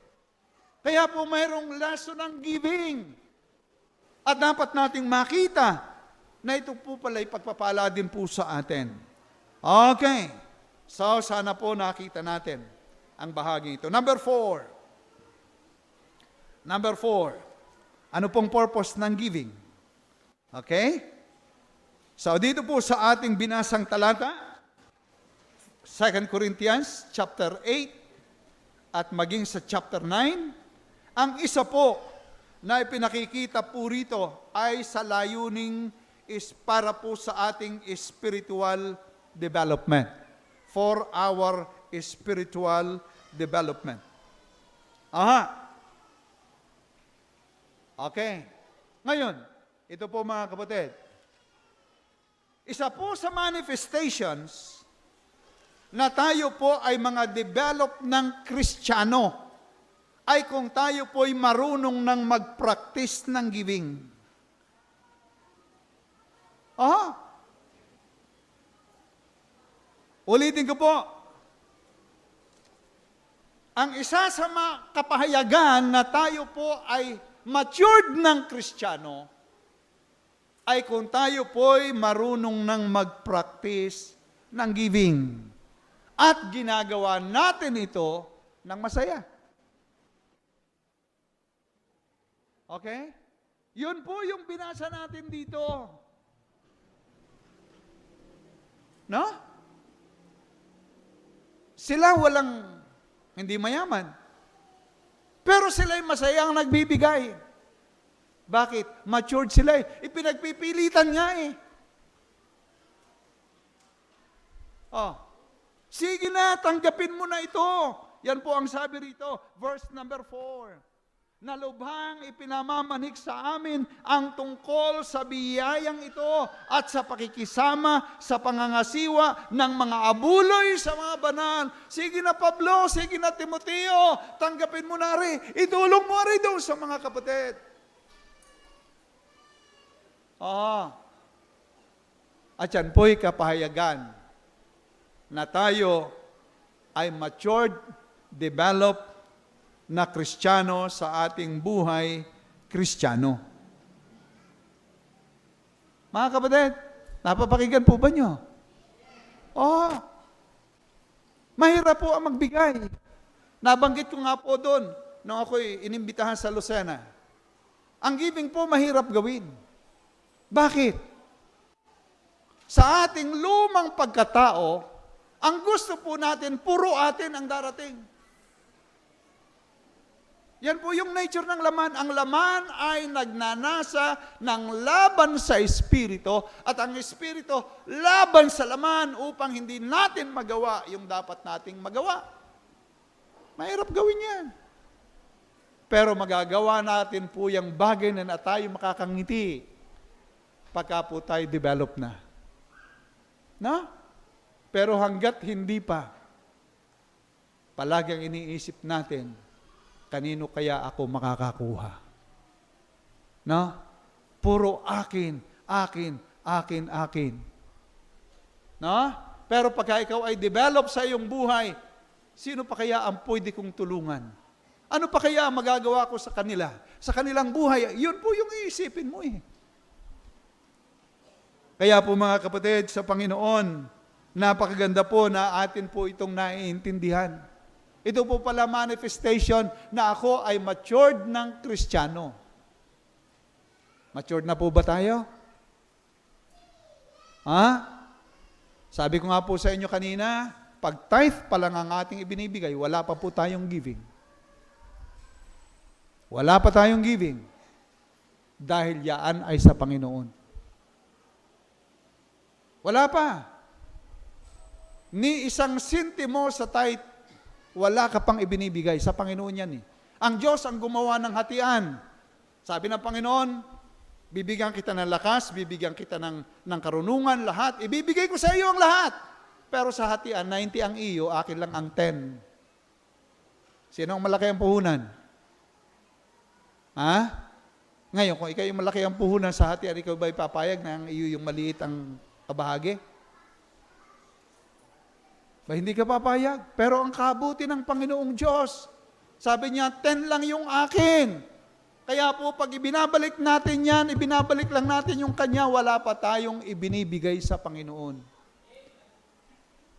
Kaya po mayroong lesson ng giving. At dapat nating makita na ito po pala ipagpapala din po sa atin. Okay. So, sana po nakita natin ang bahagi ito. Number 4. Ano pong purpose ng giving? Okay? So, dito po sa ating binasang talata, 2 Corinthians chapter 8 at maging sa chapter 9, ang isa po na ipinakikita po rito ay sa layuning is para po sa ating spiritual development. For our spiritual development. Okay. Ngayon, ito po mga kapatid. Isa po sa manifestations na tayo po ay mga develop ng Kristiyano ay kung tayo po ay marunong ng mag-practice ng giving. Ulitin ko po. Ang isa sa mga kapahayagan na tayo po ay matured ng Kristiyano ay kung tayo po ay marunong ng mag-practice ng giving. At ginagawa natin ito ng masaya. Okay? Yun po yung binasa natin dito. No? Sila hindi mayaman. Pero sila'y masayang nagbibigay. Bakit? Matured sila Ipinagpipilitan nga Sige na, tanggapin mo na ito. Yan po ang sabi rito, verse number 4. Na lubhang ipinamamanik sa amin ang tungkol sa biyayang ito at sa pakikisama sa pangangasiwa ng mga abuloy sa mga banal. Sige na Pablo, sige na Timoteo, tanggapin mo na rin, itulong mo rin doon sa mga kapatid. At yan po'y kapahayagan na tayo ay matured, developed, na Kristiyano sa ating buhay Kristiyano. Mga kapatid, napapakinggan po ba nyo? Oh, mahirap po ang magbigay. Nabanggit ko nga po doon, nung ako'y inimbitahan sa Lucena. Ang giving po mahirap gawin. Bakit? Sa ating lumang pagkatao, ang gusto po natin, puro atin ang darating. Yan po yung nature ng laman. Ang laman ay nagnanasa ng laban sa Espiritu at ang Espiritu laban sa laman upang hindi natin magawa yung dapat nating magawa. Mahirap gawin yan. Pero magagawa natin po yung bagay na tayo makakangiti pagka po tayo develop na. No? Pero hanggat hindi pa, palagi ang iniisip natin, kanino kaya ako makakakuha? No? Puro akin, akin, akin, akin. No? Pero pagka ikaw ay develop sa iyong buhay, sino pa kaya ang pwede kong tulungan? Ano pa kaya ang magagawa ko sa kanila? Sa kanilang buhay, yun po yung iisipin mo eh. Kaya po mga kapatid sa Panginoon, napakaganda po na atin po itong naiintindihan. Ito po pala manifestation na ako ay matured ng Kristiyano. Matured na po ba tayo? Ha? Sabi ko nga po sa inyo kanina, pag tithe pa lang ang ating ibinibigay, wala pa po tayong giving. Wala pa tayong giving. Dahil yaan ay sa Panginoon. Wala pa. Ni isang sintimo sa tithe, wala ka pang ibinibigay. Sa Panginoon yan eh. Ang Diyos ang gumawa ng hatian. Sabi ng Panginoon, bibigyan kita ng lakas, bibigyan kita ng karunungan, lahat. Ibibigay ko sa iyo ang lahat. Pero sa hatian, 90 ang iyo, akin lang ang 10. Sino ang malaki ang puhunan? Ha? Ngayon, kung ikaw yung malaki ang puhunan sa hatian, ikaw ba ipapayag na ang iyo yung maliit ang kabahagi? Ba, hindi ka papayag. Pero ang kabuti ng Panginoong Diyos, sabi niya, 10 lang yung akin. Kaya po, pag ibinabalik natin yan, ibinabalik lang natin yung Kanya, wala pa tayong ibinibigay sa Panginoon.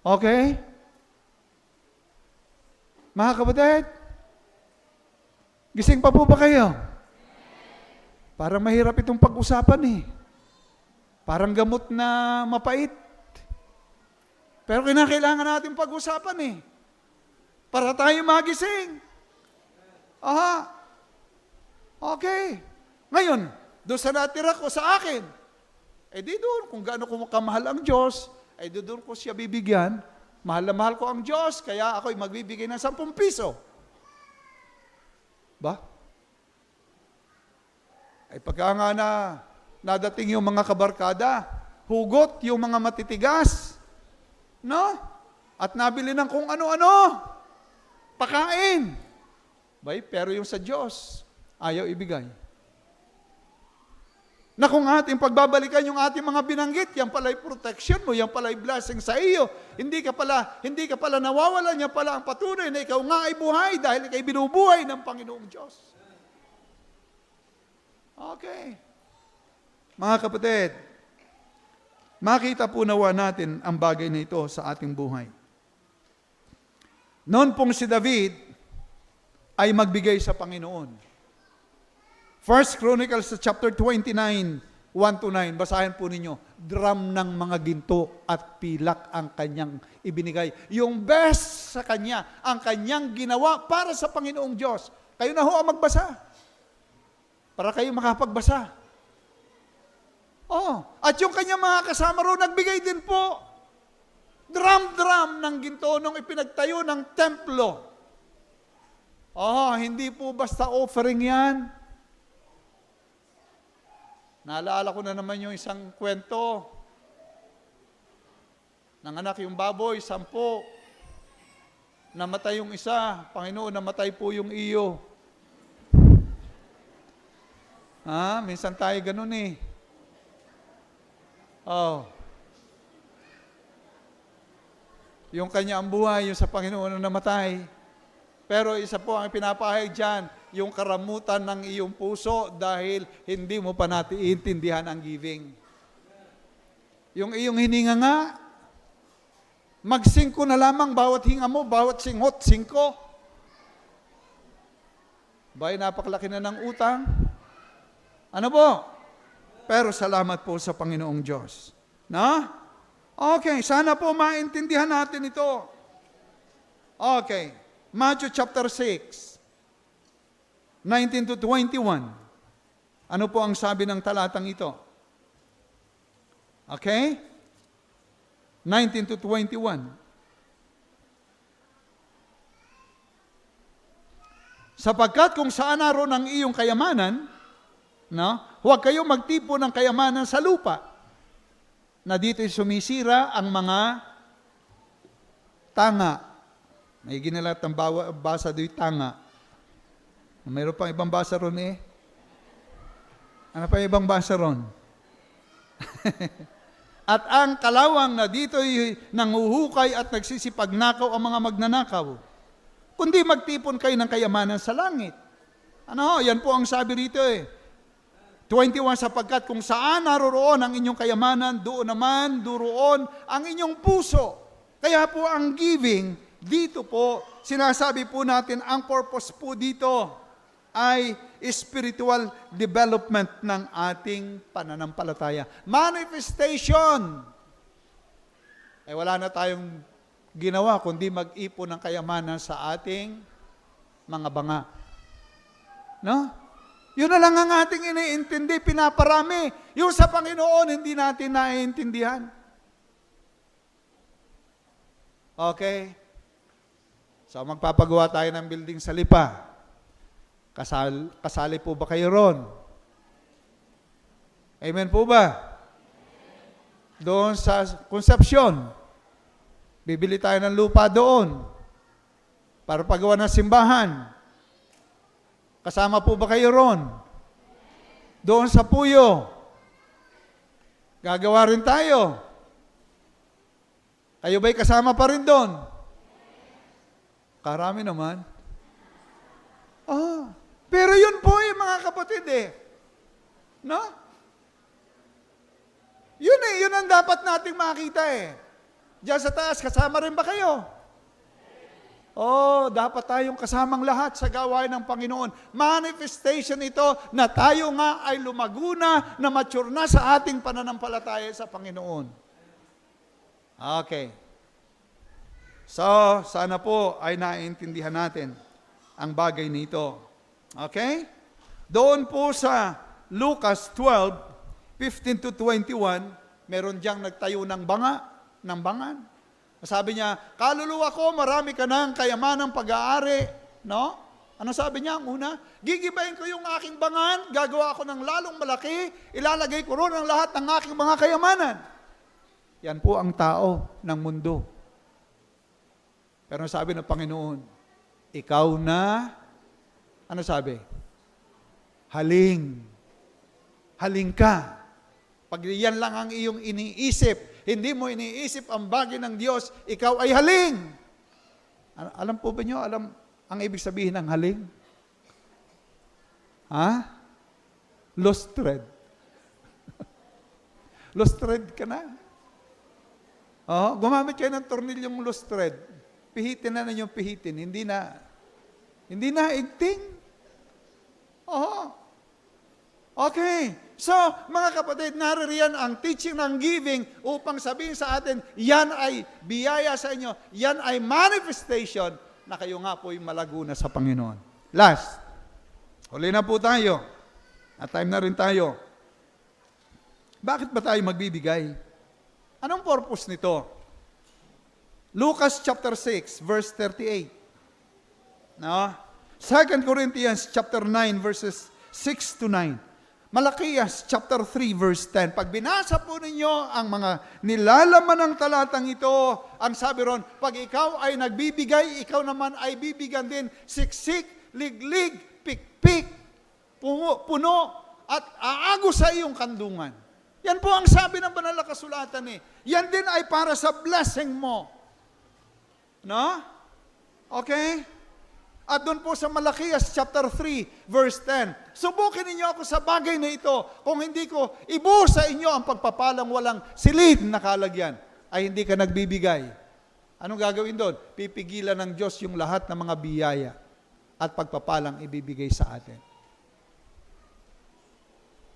Okay? Mga kapatid, gising pa po ba kayo? Parang mahirap itong pag-usapan eh. Parang gamot na mapait. Pero kinakailangan natin pag-usapan eh. Para tayo magising. Aha. Okay. Ngayon, doon sa natira ko sa akin, di doon, kung gaano ko kamahal ang Diyos, doon ko siya bibigyan. Mahal na mahal ko ang Diyos, kaya ako'y magbibigay ng 10 piso. Ba? Pagka nga nadating yung mga kabarkada, hugot yung mga matitigas, no? At nabili ng kung ano-ano. Pakain. Pero yung sa Diyos, ayaw ibigay. Na kung ating pagbabalikan yung ating mga binanggit, yan pala'y protection mo, yan pala'y blessing sa iyo. Hindi ka pala nawawalan, yan pala ang patunay na ikaw nga ay buhay dahil ikay binubuhay ng Panginoong Diyos. Okay. Mga kapatid, makita po nawa natin ang bagay na ito sa ating buhay. Noon pong si David ay magbigay sa Panginoon. 1 Chronicles chapter 29, 1-9, basahin po ninyo, drum ng mga ginto at pilak ang kanyang ibinigay. Yung best sa kanya, ang kanyang ginawa para sa Panginoong Diyos. Kayo na ho ang magbasa. Para kayo makapagbasa. At yung kanyang mga kasama ro, nagbigay din po. Drum ng ginto nung ipinagtayo ng templo. Hindi po basta offering yan. Naalala ko na naman yung isang kwento. Nanganak yung baboy, 10. Namatay yung isa. Panginoon, namatay po yung iyo. Minsan tayo ganun eh. Yung kanya ang buhay, yung sa Panginoon ang namatay. Pero isa po ang pinapahayag dyan, yung karamutan ng iyong puso dahil hindi mo pa natin iintindihan ang giving. Yung iyong hininga nga, Mag-5 na lamang bawat hinga mo, bawat singhot, 5. Bay, napakalaki na ng utang. Ano po? Pero salamat po sa Panginoong Diyos. Na? Okay, sana po maintindihan natin ito. Okay, Matthew chapter 6, 19 to 21. Ano po ang sabi ng talatang ito? Okay? 19 to 21. Sapagkat kung saan naroon ang iyong kayamanan, no, huwag kayo magtipo ng kayamanan sa lupa, na dito'y sumisira ang mga tanga. May ginalat ng basa do'y tanga. Mayroon pang ibang basa ron eh. Ano pa ibang basa ron? At ang kalawang na dito'y nanguhukay at nagsisipagnakaw ang mga magnanakaw, kundi magtipon kayo ng kayamanan sa langit. Ano, yan po ang sabi rito eh. 21, sapagkat kung saan naroroon ang inyong kayamanan, doon naman, duroon ang inyong puso. Kaya po ang giving, dito po, sinasabi po natin, ang purpose po dito ay spiritual development ng ating pananampalataya. Manifestation! Eh wala na tayong ginawa kundi mag-ipon ng kayamanan sa ating mga banga. No? Yun na lang ang ating iniintindi, pinaparami. Yung sa Panginoon, hindi natin naiintindihan. Okay? So, magpapagawa tayo ng building sa Lipa. Kasali po ba kayo ron? Amen po ba? Doon sa Concepcion, bibili tayo ng lupa doon para pagawa ng simbahan. Kasama po ba kayo ron? Doon sa Puyo, gagawa rin tayo. Kayo ba'y kasama pa rin doon? Karami naman. Pero yun po mga kapatid eh. No? Yun ang dapat nating makita eh. Diyan sa taas, kasama rin ba kayo? Dapat tayong kasamang lahat sa gawain ng Panginoon. Manifestation ito na tayo nga ay lumago na mature na sa ating pananampalataya sa Panginoon. Okay. So, sana po ay naiintindihan natin ang bagay nito. Okay? Doon po sa Lucas 12, 15 to 21, meron diyang nagtayo ng bangan. Sabi niya, kaluluwa ko, marami ka ng kayamanang pag-aari. No? Ano sabi niya? Ang una, gigibayin ko yung aking bangan, gagawa ako ng lalong malaki, ilalagay ko roon ang lahat ng aking mga kayamanan. Yan po ang tao ng mundo. Pero sabi ng Panginoon, ikaw na, ano sabi? Haling ka. Pag yan lang ang iyong iniisip, hindi mo iniisip ang bagay ng Diyos, ikaw ay haling. Alam po ba nyo, ang ibig sabihin ng haling? Lost thread. Lost thread ka na. Gumamit kayo ng tornilyong lost thread. Pihitin na ninyong pihitin. Hindi na igting. Okay. So, mga kapatid, naririyan ang teaching ng giving upang sabihin sa atin, yan ay biyaya sa inyo, yan ay manifestation na kayo nga po'y malago na sa Panginoon. Last, huli na po tayo. At time na rin tayo. Bakit ba tayo magbibigay? Anong purpose nito? Lucas chapter 6, verse 38. No? 2 Corinthians chapter 9, verses 6 to 9. Malakias chapter 3 verse 10. Pag binasa po ninyo ang mga nilalaman ng talatang ito, ang sabi ron, pag ikaw ay nagbibigay, ikaw naman ay bibigyan din, siksik, liglig, pikpik, puno, at aago sa iyong kandungan. Yan po ang sabi ng banal na kasulatan eh. Yan din ay para sa blessing mo. No? Okay? At doon po sa Malakias chapter 3 verse 10, subukin ninyo ako sa bagay na ito, kung hindi ko ibuhos sa inyo ang pagpapalang walang silid na kalagyan, ay hindi ka nagbibigay. Anong gagawin doon? Pipigilan ng Diyos yung lahat ng mga biyaya at pagpapalang ibibigay sa atin.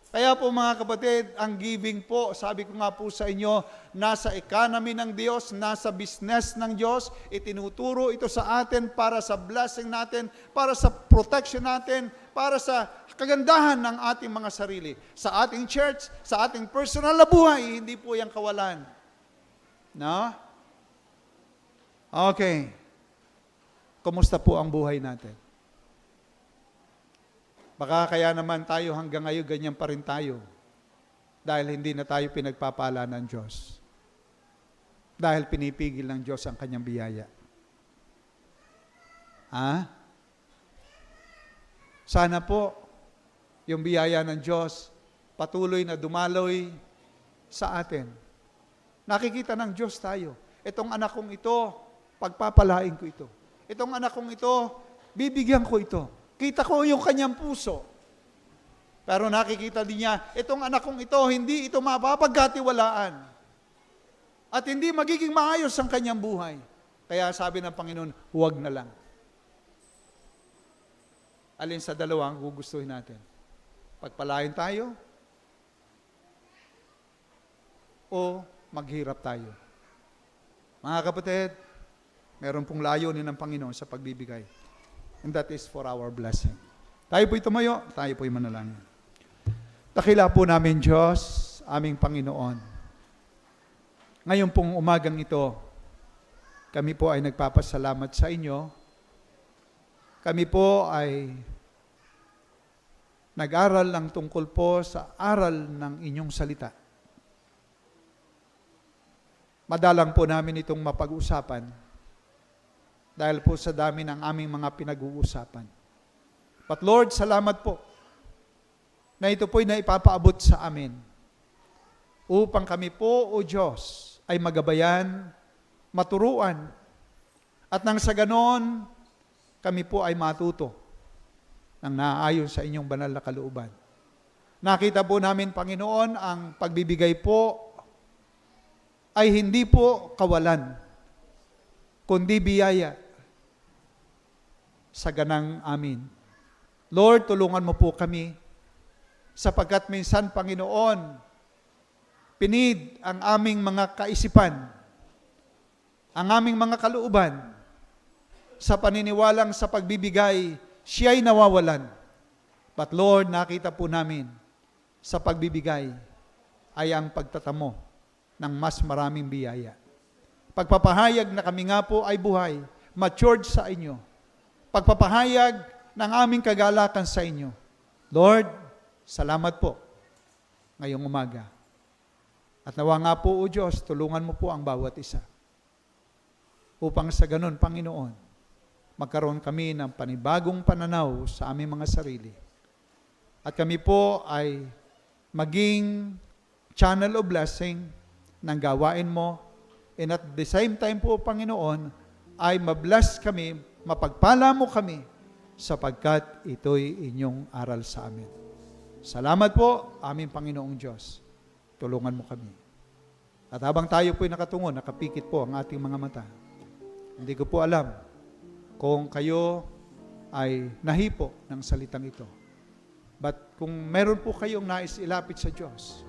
Kaya po mga kapatid, ang giving po, sabi ko nga po sa inyo, nasa economy ng Diyos, nasa business ng Diyos, itinuturo ito sa atin para sa blessing natin, para sa protection natin, para sa kagandahan ng ating mga sarili. Sa ating church, sa ating personal na buhay, hindi po yung kawalan. No? Okay. Kumusta po ang buhay natin? Baka kaya naman tayo hanggang ngayon ganyan pa rin tayo. Dahil hindi na tayo pinagpapala ng Diyos. Dahil pinipigil ng Diyos ang kanyang biyaya. Sana po, yung biyaya ng Diyos, patuloy na dumaloy sa atin. Nakikita ng Diyos tayo. Itong anak kong ito, pagpapalain ko ito. Itong anak kong ito, bibigyan ko ito. Kita ko yung kanyang puso. Pero nakikita din niya, itong anak kong ito, hindi ito mapapagkatiwalaan. At hindi magiging maayos ang kanyang buhay. Kaya sabi ng Panginoon, huwag na lang. Alin sa dalawa ang gugustuhin natin? Pagpalain tayo o maghirap tayo? Mga kapatid, meron pong layunin ng Panginoon sa pagbibigay. And that is for our blessing. Tayo po'y tumayo, tayo po'y manalangin. Dakila po namin Diyos, aming Panginoon. Ngayon pong umagang ito, kami po ay nagpapasalamat sa inyo. Kami po ay nag-aral ng tungkol po sa aral ng inyong salita. Madalang po namin itong mapag-usapan dahil po sa dami ng aming mga pinag-uusapan. But Lord, salamat po na ito po'y naipapaabot sa amin upang kami po, O Diyos, ay magabayan, maturuan, at nang sa ganon, kami po ay matuto ng naaayon sa inyong banal na kalooban. Nakita po namin, Panginoon, ang pagbibigay po ay hindi po kawalan, kundi biyaya sa ganang amin. Lord, tulungan mo po kami sapagkat minsan, Panginoon, pinid ang aming mga kaisipan, ang aming mga kalooban sa paniniwalang sa pagbibigay, siya'y nawawalan. But Lord, nakita po namin sa pagbibigay ay ang pagtatamo ng mas maraming biyaya. Pagpapahayag na kami nga po ay buhay, matured sa inyo. Pagpapahayag ng aming kagalakan sa inyo. Lord, salamat po ngayong umaga. At nawa nga po, O Diyos, tulungan mo po ang bawat isa. Upang sa ganun, Panginoon, magkaroon kami ng panibagong pananaw sa aming mga sarili. At kami po ay maging channel of blessing ng gawain mo. And at the same time po, Panginoon, ay mabless kami, mapagpala mo kami, sapagkat ito'y inyong aral sa amin. Salamat po, aming Panginoong Diyos. Tulungan mo kami. At habang tayo po'y nakatungo, nakapikit po ang ating mga mata, hindi ko po alam kung kayo ay nahipo ng salitang ito. But kung meron po kayong nais ilapit sa Diyos,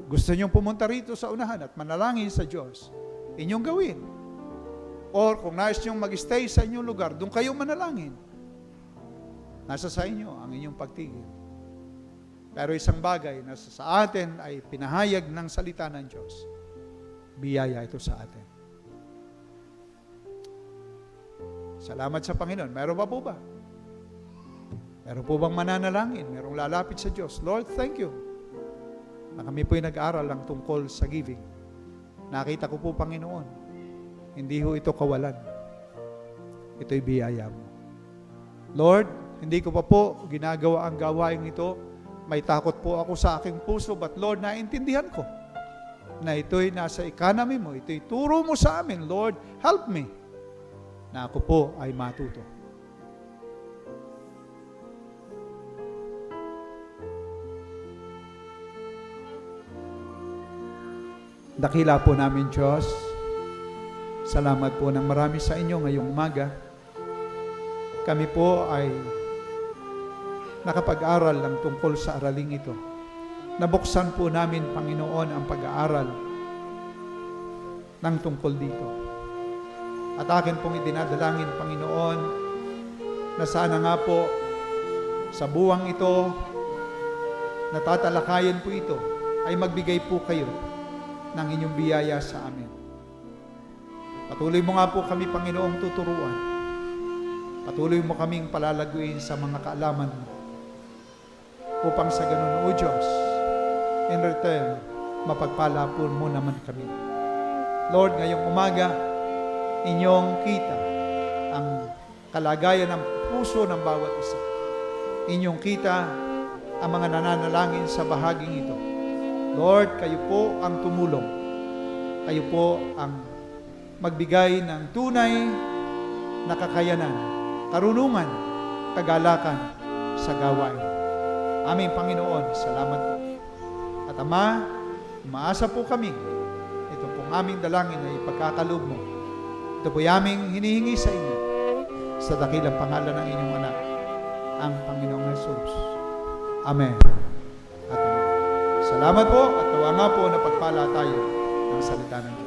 gusto niyong pumunta rito sa unahan at manalangin sa Diyos, inyong gawin. Or kung nais niyong mag-stay sa inyong lugar, doon kayo manalangin. Nasa sa inyo ang inyong pagtigil. Pero isang bagay na sa atin ay pinahayag ng salita ng Diyos. Biyaya ito sa atin. Salamat sa Panginoon. Meron pa po ba? Meron po bang mananalangin? Merong lalapit sa Diyos? Lord, thank you na kami po'y nag-aral lang tungkol sa giving. Nakita ko po, Panginoon, hindi ho ito kawalan. Ito'y biyaya mo. Lord, hindi ko pa po ginagawa ang gawain ito. May takot po ako sa aking puso, but Lord, naintindihan ko na ito'y nasa economy mo, ito'y turo mo sa amin. Lord, help me na ako po ay matuto. Dakila po namin, Diyos, Salamat po ng marami sa inyo ngayong umaga. Kami po ay nakapag-aral ng tungkol sa araling ito. Nabuksan po namin, Panginoon, ang pag-aaral ng tungkol dito. At akin pong idinadalangin, Panginoon, na sana nga po sa buwang ito, natatalakayan po ito, ay magbigay po kayo ng inyong biyaya sa amin. Patuloy mo nga po kami, Panginoong, tuturuan. Patuloy mo kaming palalaguin sa mga kaalaman mo. Upang sa ganun, O Diyos, in return, mapagpala po mo naman kami. Lord, ngayong umaga, inyong kita ang kalagayan ng puso ng bawat isa. Inyong kita ang mga nananalangin sa bahaging ito. Lord, kayo po ang tumulong. Kayo po ang magbigay ng tunay na kakayanan, karunungan, kagalakan sa gawain. Aming Panginoon, salamat po. At Ama, umaasa po kami. Ito pong aming dalangin na ipagkakaloob mo. Ito po aming hinihingi sa inyo sa dakilang pangalan ng inyong anak, ang Panginoong Jesus. Amen. At Amen. Salamat po at tawa nga po na pagpala tayo ng salita ng Diyos.